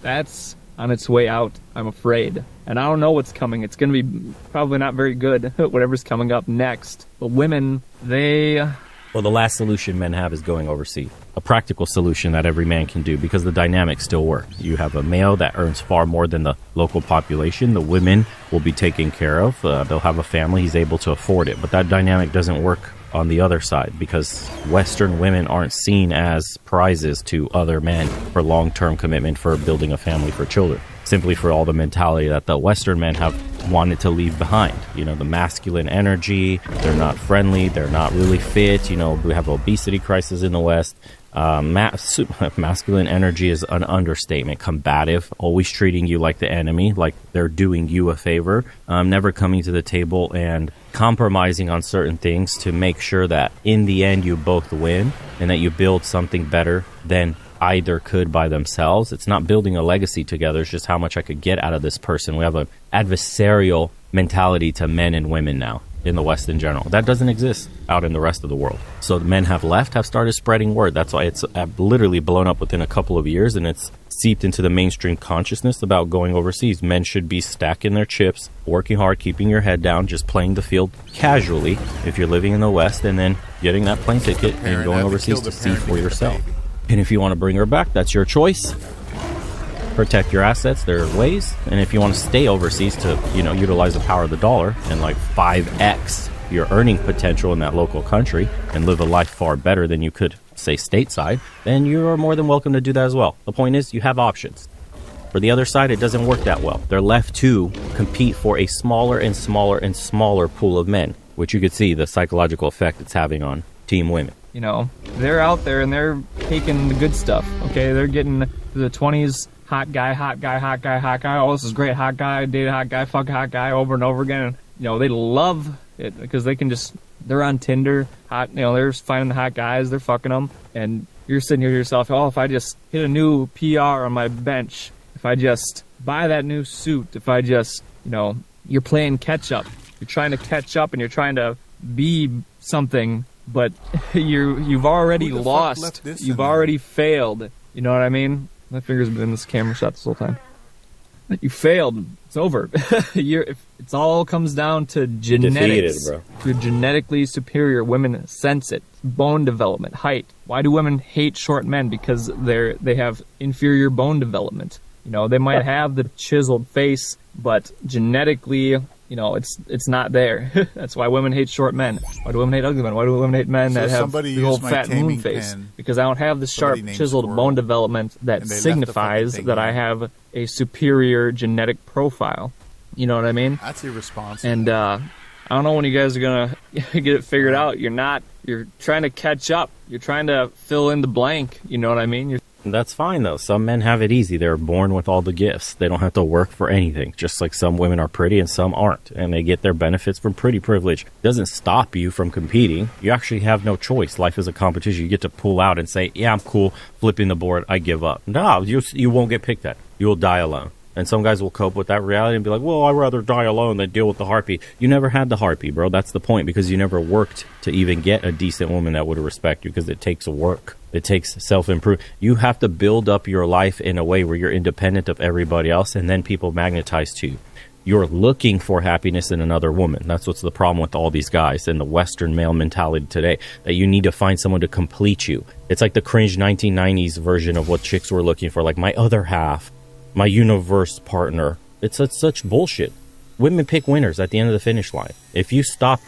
that's on its way out, I'm afraid. And I don't know what's coming. It's going to be probably not very good, whatever's coming up next. But women, Well, the last solution men have is going overseas. A practical solution that every man can do because the dynamics still work. You have a male that earns far more than the local population. The women will be taken care of. They'll have a family. He's able to afford it. But that dynamic doesn't work on the other side because Western women aren't seen as prizes to other men for long-term commitment for building a family for children. Simply for all the mentality that the Western men have wanted to leave behind. You know, the masculine energy, they're not friendly, they're not really fit. You know, we have obesity crisis in the West. Masculine energy is an understatement. Combative, always treating you like the enemy, like they're doing you a favor. Never coming to the table and compromising on certain things to make sure that in the end you both win and that you build something better than either could by themselves. It's not building a legacy together. It's just how much I could get out of this person. We have an adversarial mentality to men and women now in the West in general. That doesn't exist out in the rest of the world. So the men have started spreading word. That's why it's literally blown up within a couple of years, and it's seeped into the mainstream consciousness about going overseas. Men should be stacking their chips, working hard, keeping your head down, just playing the field casually if you're living in the West, and then getting that plane ticket and going overseas to see for yourself. And if you want to bring her back, that's your choice. Protect your assets. There are ways. And if you want to stay overseas to, utilize the power of the dollar and 5x your earning potential in that local country and live a life far better than you could, say, stateside, then you are more than welcome to do that as well. The point is, you have options. For the other side, it doesn't work that well. They're left to compete for a smaller and smaller and smaller pool of men, which you could see the psychological effect it's having on team women. They're out there and they're taking the good stuff, okay? They're getting to the 20s, hot guy. Oh, this is great, hot guy, date a hot guy, fuck a hot guy over and over again. And, they love it because they're on Tinder, hot, they're finding the hot guys, they're fucking them. And you're sitting here to yourself, if I just hit a new PR on my bench, if I just buy that new suit, if I just, you're playing catch up. You're trying to catch up and you're trying to be something, but you've already lost. You've already failed. You know what I mean? My fingers have been in this camera shot this whole time. You failed. It's over. It all comes down to genetics. Defeated, bro. You're genetically superior. Women sense it. Bone development, height. Why do women hate short men? Because they have inferior bone development. They might have the chiseled face, but genetically, it's not there. That's why women hate short men. Why do women hate ugly men? Why do women hate men that have the old fat moon face? Because I don't have the sharp, chiseled bone development that signifies that I have a superior genetic profile. You know what I mean? That's irresponsible. And I don't know when you guys are going to get it figured out. You're trying to catch up. You're trying to fill in the blank. You know what I mean? That's fine, though. Some men have it easy. They're born with all the gifts. They don't have to work for anything, just like some women are pretty and some aren't, and they get their benefits from pretty privilege. It doesn't stop you from competing. You actually have no choice. Life is a competition. You get to pull out and say, yeah, I'm cool, flipping the board, I give up. No, you won't get picked at. You will die alone. And some guys will cope with that reality and be like, well, I'd rather die alone than deal with the harpy. You never had the harpy, bro. That's the point, because you never worked to even get a decent woman that would respect you, because it takes work. It takes self-improvement. You have to build up your life in a way where you're independent of everybody else, and then people magnetize to you. You're looking for happiness in another woman. That's what's the problem with all these guys and the Western male mentality today, that you need to find someone to complete you. It's like the cringe 1990s version of what chicks were looking for, like my other half, my universe partner. It's such bullshit. Women pick winners at the end of the finish line. If you stop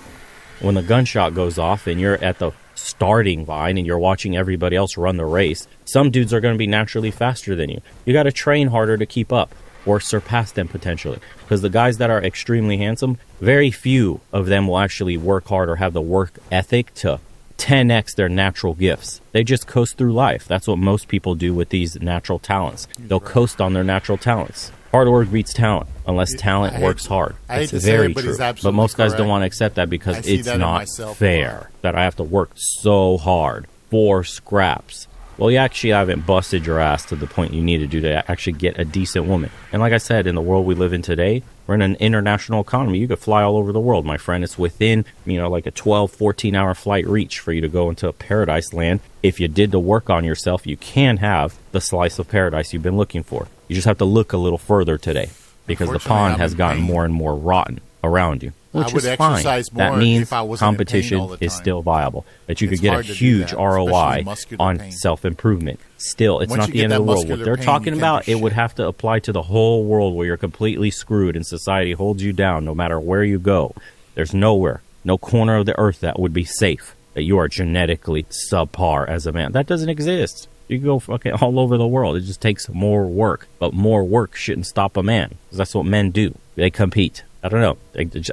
when the gunshot goes off and you're at the starting line and you're watching everybody else run the race, some dudes are going to be naturally faster than you. You got to train harder to keep up or surpass them potentially, because the guys that are extremely handsome, very few of them will actually work hard or have the work ethic to 10x their natural gifts. They just coast through life. That's what most people do with these natural talents. They'll coast on their natural talents. Hard work beats talent, unless talent works hard. It's very true. But most guys don't want to accept that because it's not fair that I have to work so hard for scraps. Well, you actually haven't busted your ass to the point you need to do to actually get a decent woman. And like I said, in the world we live in today, we're in an international economy. You could fly all over the world, my friend. It's within, like a 12, 14-hour flight reach for you to go into a paradise land. If you did the work on yourself, you can have the slice of paradise you've been looking for. You just have to look a little further today, because the pond has gotten more and more rotten around you. Which is fine. That means competition is still viable. That you could get a huge ROI on self-improvement. Still, it's not the end of the world. What they're talking about, it would have to apply to the whole world, where you're completely screwed and society holds you down no matter where you go. There's nowhere, no corner of the earth that would be safe, that you are genetically subpar as a man. That doesn't exist. You can go fucking all over the world. It just takes more work. But more work shouldn't stop a man, because that's what men do. They compete. I don't know.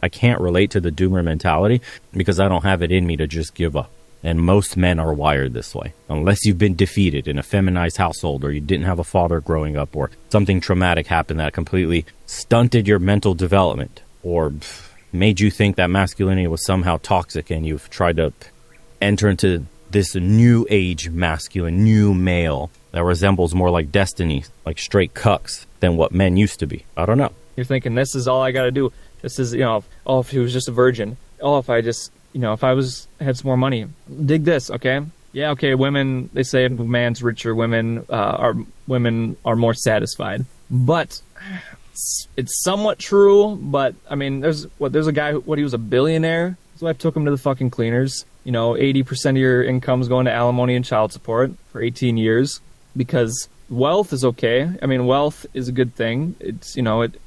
I can't relate to the doomer mentality because I don't have it in me to just give up. And most men are wired this way. Unless you've been defeated in a feminized household, or you didn't have a father growing up, or something traumatic happened that completely stunted your mental development, or made you think that masculinity was somehow toxic, and you've tried to enter into this new age masculine, new male that resembles more like destiny, like straight cucks, than what men used to be. I don't know. You're thinking, this is all I got to do. This is, if he was just a virgin. If I just, if I had some more money. Dig this, okay? Yeah, okay, women, they say if a man's richer, women are more satisfied. But it's somewhat true, but, I mean, there's a guy, he was a billionaire? His wife took him to the fucking cleaners. 80% of your income's going to alimony and child support for 18 years because wealth is okay. I mean, wealth is a good thing. It's,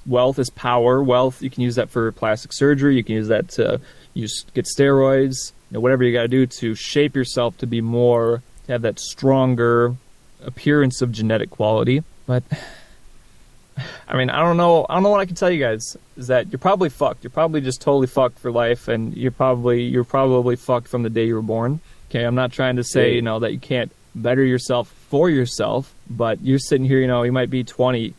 wealth is power. Wealth, you can use that for plastic surgery. You can use that to get steroids, whatever you got to do to shape yourself to be to have that stronger appearance of genetic quality. But I mean, I don't know what I can tell you guys is that you're probably fucked. You're probably just totally fucked for life, and you're probably fucked from the day you were born. Okay, I'm not trying to say, that you can't better yourself for yourself, but you're sitting here, you might be 20,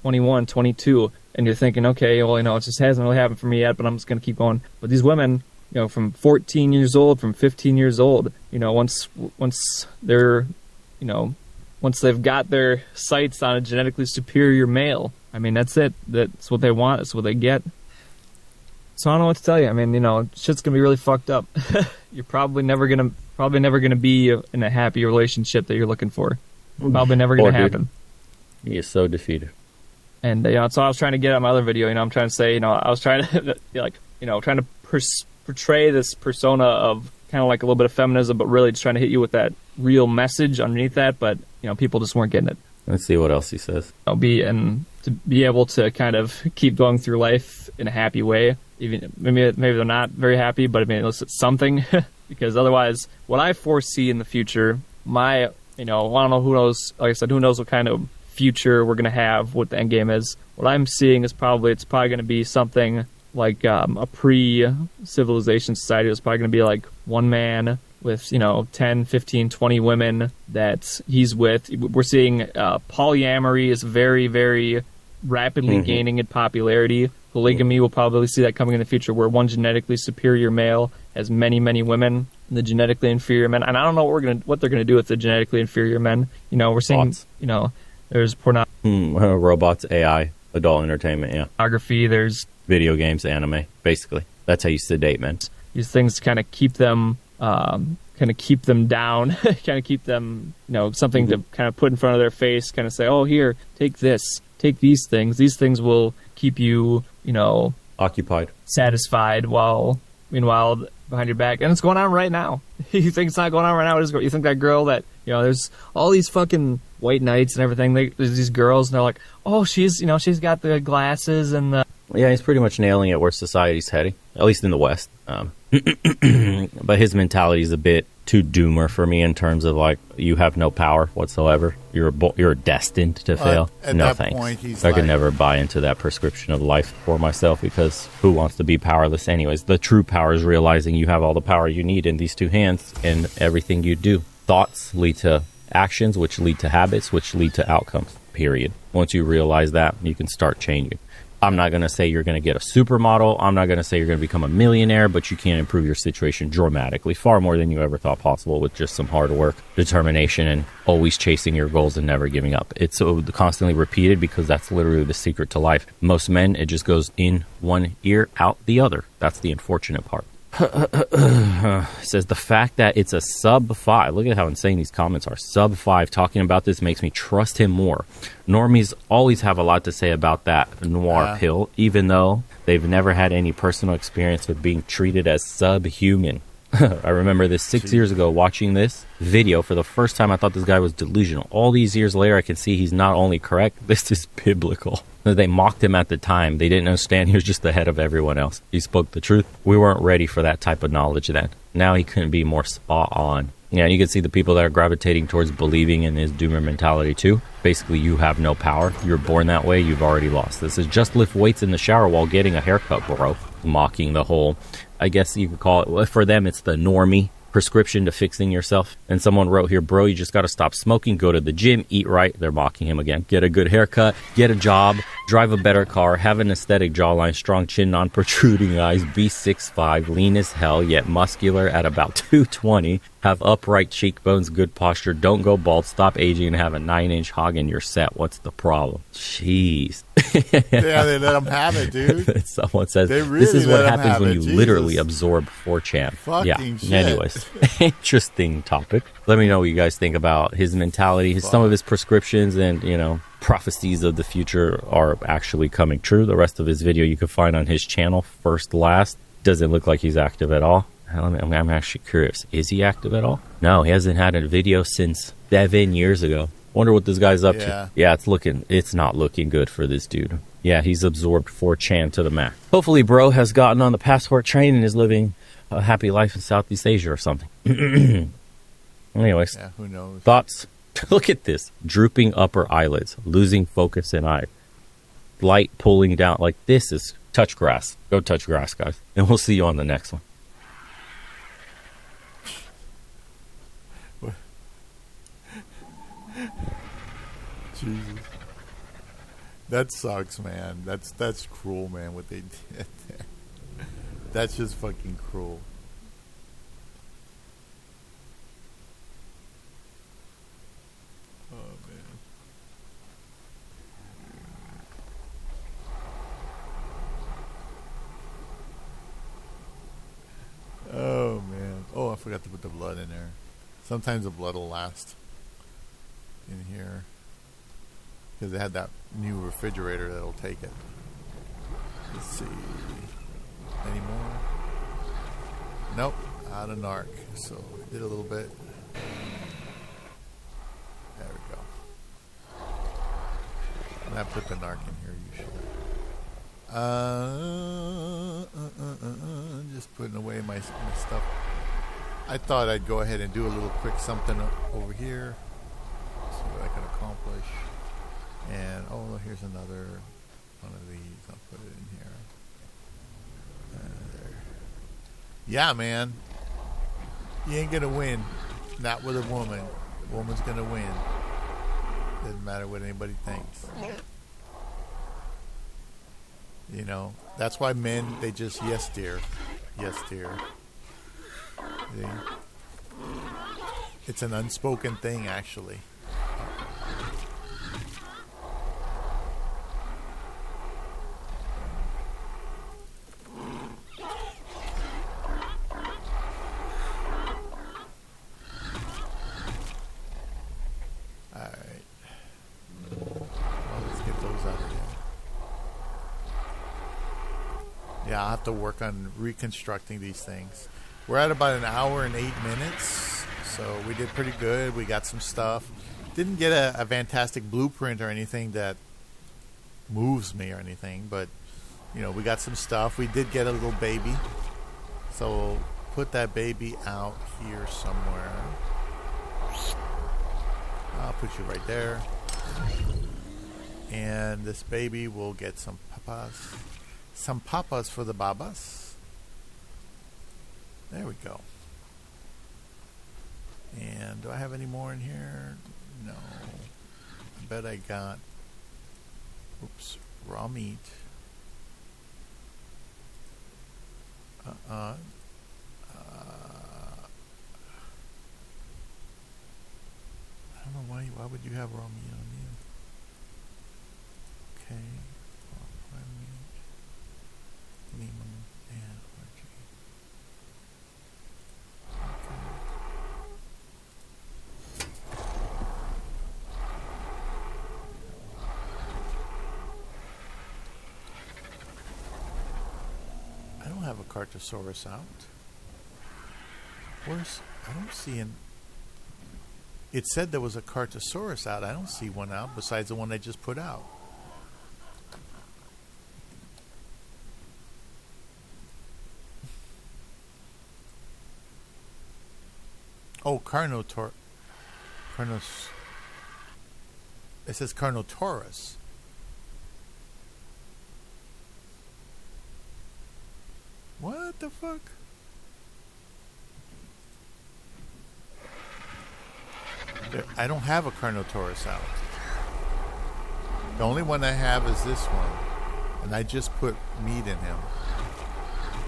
21, 22, and you're thinking, okay, well, it just hasn't really happened for me yet, but I'm just going to keep going. But these women, from 14 years old, from 15 years old, once they're, once they've got their sights on a genetically superior male, I mean, that's it. That's what they want. That's what they get. So I don't know what to tell you. I mean, shit's gonna be really fucked up. You're probably never gonna be in a happy relationship that you're looking for. Probably never gonna happen. He is so defeated. And so I was trying to get at my other video. I'm trying to say, I was trying to trying to portray this persona of kind of like a little bit of feminism, but really just trying to hit you with that real message underneath that. But people just weren't getting it. Let's see what else he says. To be able to kind of keep going through life in a happy way. Even maybe they're not very happy, but I mean, it's something. Because otherwise, what I foresee in the future, I don't know, who knows? Like I said, who knows what kind of future we're gonna have, what the end game is. What I'm seeing is probably gonna be something like a pre-civilization society. It's probably gonna be like one man with 10, 15, 20 women that he's with. We're seeing polyamory is very, very rapidly gaining in popularity. Polygamy, we'll probably see that coming in the future, where one genetically superior male has many, many women, and the genetically inferior men. And I don't know what they're gonna do with the genetically inferior men. We're seeing there's robots, AI, adult entertainment, yeah, pornography. There's video games, anime. Basically, that's how you sedate men. These things kind of keep them down, kind of keep them, something to kind of put in front of their face, kind of say, oh, here, take this, take these things. These things will keep you, occupied, satisfied, meanwhile, behind your back. And it's going on right now. You think it's not going on right now? You think that girl that, there's all these fucking white knights and everything. There's these girls, and they're like, oh, she's got the glasses and the... Yeah, he's pretty much nailing it where society's heading, at least in the West. But his mentality is a bit too doomer for me in terms of like, you have no power whatsoever. You're destined to fail. No thanks. I could never buy into that prescription of life for myself, because who wants to be powerless anyways? The true power is realizing you have all the power you need in these two hands in everything you do. Thoughts lead to actions, which lead to habits, which lead to outcomes, period. Once you realize that, you can start changing. I'm not going to say you're going to get a supermodel. I'm not going to say you're going to become a millionaire, but you can improve your situation dramatically, far more than you ever thought possible, with just some hard work, determination, and always chasing your goals and never giving up. It's so constantly repeated because that's literally the secret to life. Most men, it just goes in one ear, out the other. That's the unfortunate part. Says the fact that it's a sub 5. Look at how insane these comments are. Sub 5 talking about this makes me trust him more. Normies always have a lot to say about that noir pill, even though they've never had any personal experience with being treated as subhuman. I remember this 6 years ago watching this video for the first time. I thought this guy was delusional. All these years later, I can see he's not only correct, this is biblical. They mocked him at the time. They didn't understand he was just the head of everyone else. He spoke the truth. We weren't ready for that type of knowledge then. Now he couldn't be more spot on. Yeah, you can see the people that are gravitating towards believing in his doomer mentality too. Basically, you have no power. You're born that way. You've already lost. This is just lift weights in the shower while getting a haircut, bro. Mocking the whole, I guess you could call it, for them, it's the normie prescription to fixing yourself. And someone wrote here, bro, you just got to stop smoking, go to the gym, eat right. They're mocking him again. Get a good haircut, get a job, drive a better car, have an aesthetic jawline, strong chin, non-protruding eyes, be 6'5", lean as hell, yet muscular at about 220, have upright cheekbones, good posture, don't go bald, stop aging, and have a 9-inch hog and you're set. What's the problem? Jeez. Yeah, they let them have it, dude. Someone says, really this is what happens when you Jesus. literally absorb 4chan. Fucking shit. Anyways, interesting topic. Let me know what you guys think about his mentality. Some of his prescriptions and, you know, prophecies of the future are actually coming true. The rest of his video you can find on his channel, First Last. Doesn't look like he's active at all. I'm actually curious. Is he active at all? No, he hasn't had a video since 7 years ago. Wonder what this guy's up to. Yeah, it's not looking good for this dude. Yeah, he's absorbed 4chan to the max. Hopefully, bro has gotten on the passport train and is living a happy life in Southeast Asia or something. Anyways, yeah, who knows? Thoughts? Look at this. Drooping upper eyelids, losing focus in eye, light pulling down. Like, this is touch grass. Go touch grass, guys. And we'll see you on the next one. Jesus. That sucks, man. That's cruel, man, what they did there. That's just fucking cruel. Oh, man. Oh, man. Oh, I forgot to put the blood in there. Sometimes the blood will last in here. Because they had that new refrigerator that'll take it. Let's see. Any more? Nope. Out of narc. So I did a little bit. There we go. And I put the narc in here usually. Just putting away my stuff. I thought I'd go ahead and do a little quick something over here. See what I can accomplish. And, oh, here's another one of these. I'll put it in here. There. Yeah, man. You ain't going to win. Not with a woman. A woman's going to win. Doesn't matter what anybody thinks. You know, that's why men, they just, yes, dear. Yes, dear. See? It's an unspoken thing, actually. Yeah, I'll have to work on reconstructing these things. We're at about an hour and 8 minutes, so we did pretty good. We got some stuff. Didn't get a fantastic blueprint or anything that moves me or anything, but, you know, we got some stuff. We did get a little baby, so we'll put that baby out here somewhere. I'll put you right there. And this baby will get some papas. Some papas for the babas. There we go. And do I have any more in here? No. I bet I got, oops, raw meat. I don't know why would you have raw meat on you? Okay. Lemon and orgy. Okay. I don't have a Cartosaurus out. Where's, I don't see an, it said there was a Cartosaurus out. I don't see one out besides the one I just put out. Oh, Carnotaurus. It says Carnotaurus. What the fuck? I don't have a Carnotaurus out. The only one I have is this one. And I just put meat in him.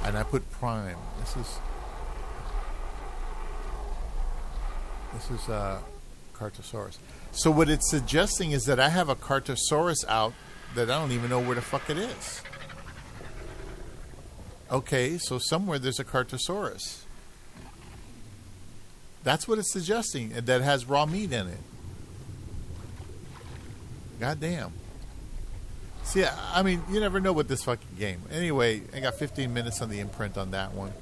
And I put prime. This is Cartosaurus. So what it's suggesting is that I have a Cartosaurus out that I don't even know where the fuck it is. Okay, so somewhere there's a Cartosaurus. That's what it's suggesting, that has raw meat in it. God damn. See, I mean, you never know with this fucking game. Anyway, I got 15 minutes on the imprint on that one.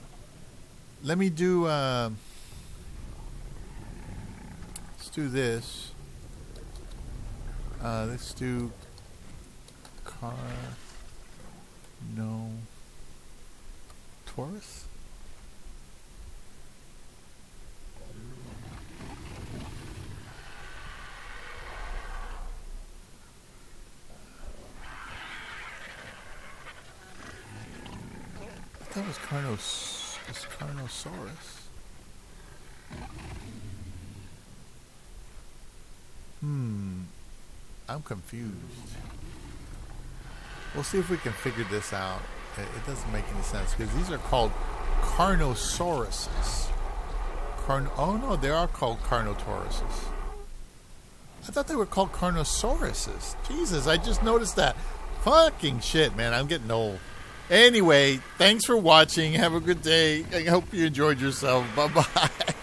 Let me do, let's do this. Let's do Taurus? That was Carnosaurus. I'm confused. We'll see if we can figure this out. It doesn't make any sense because these are called Carnosauruses. Oh no, they are called Carnotauruses. I thought they were called Carnosauruses. Jesus, I just noticed that. Fucking shit, man. I'm getting old. Anyway, thanks for watching. Have a good day. I hope you enjoyed yourself. Bye-bye.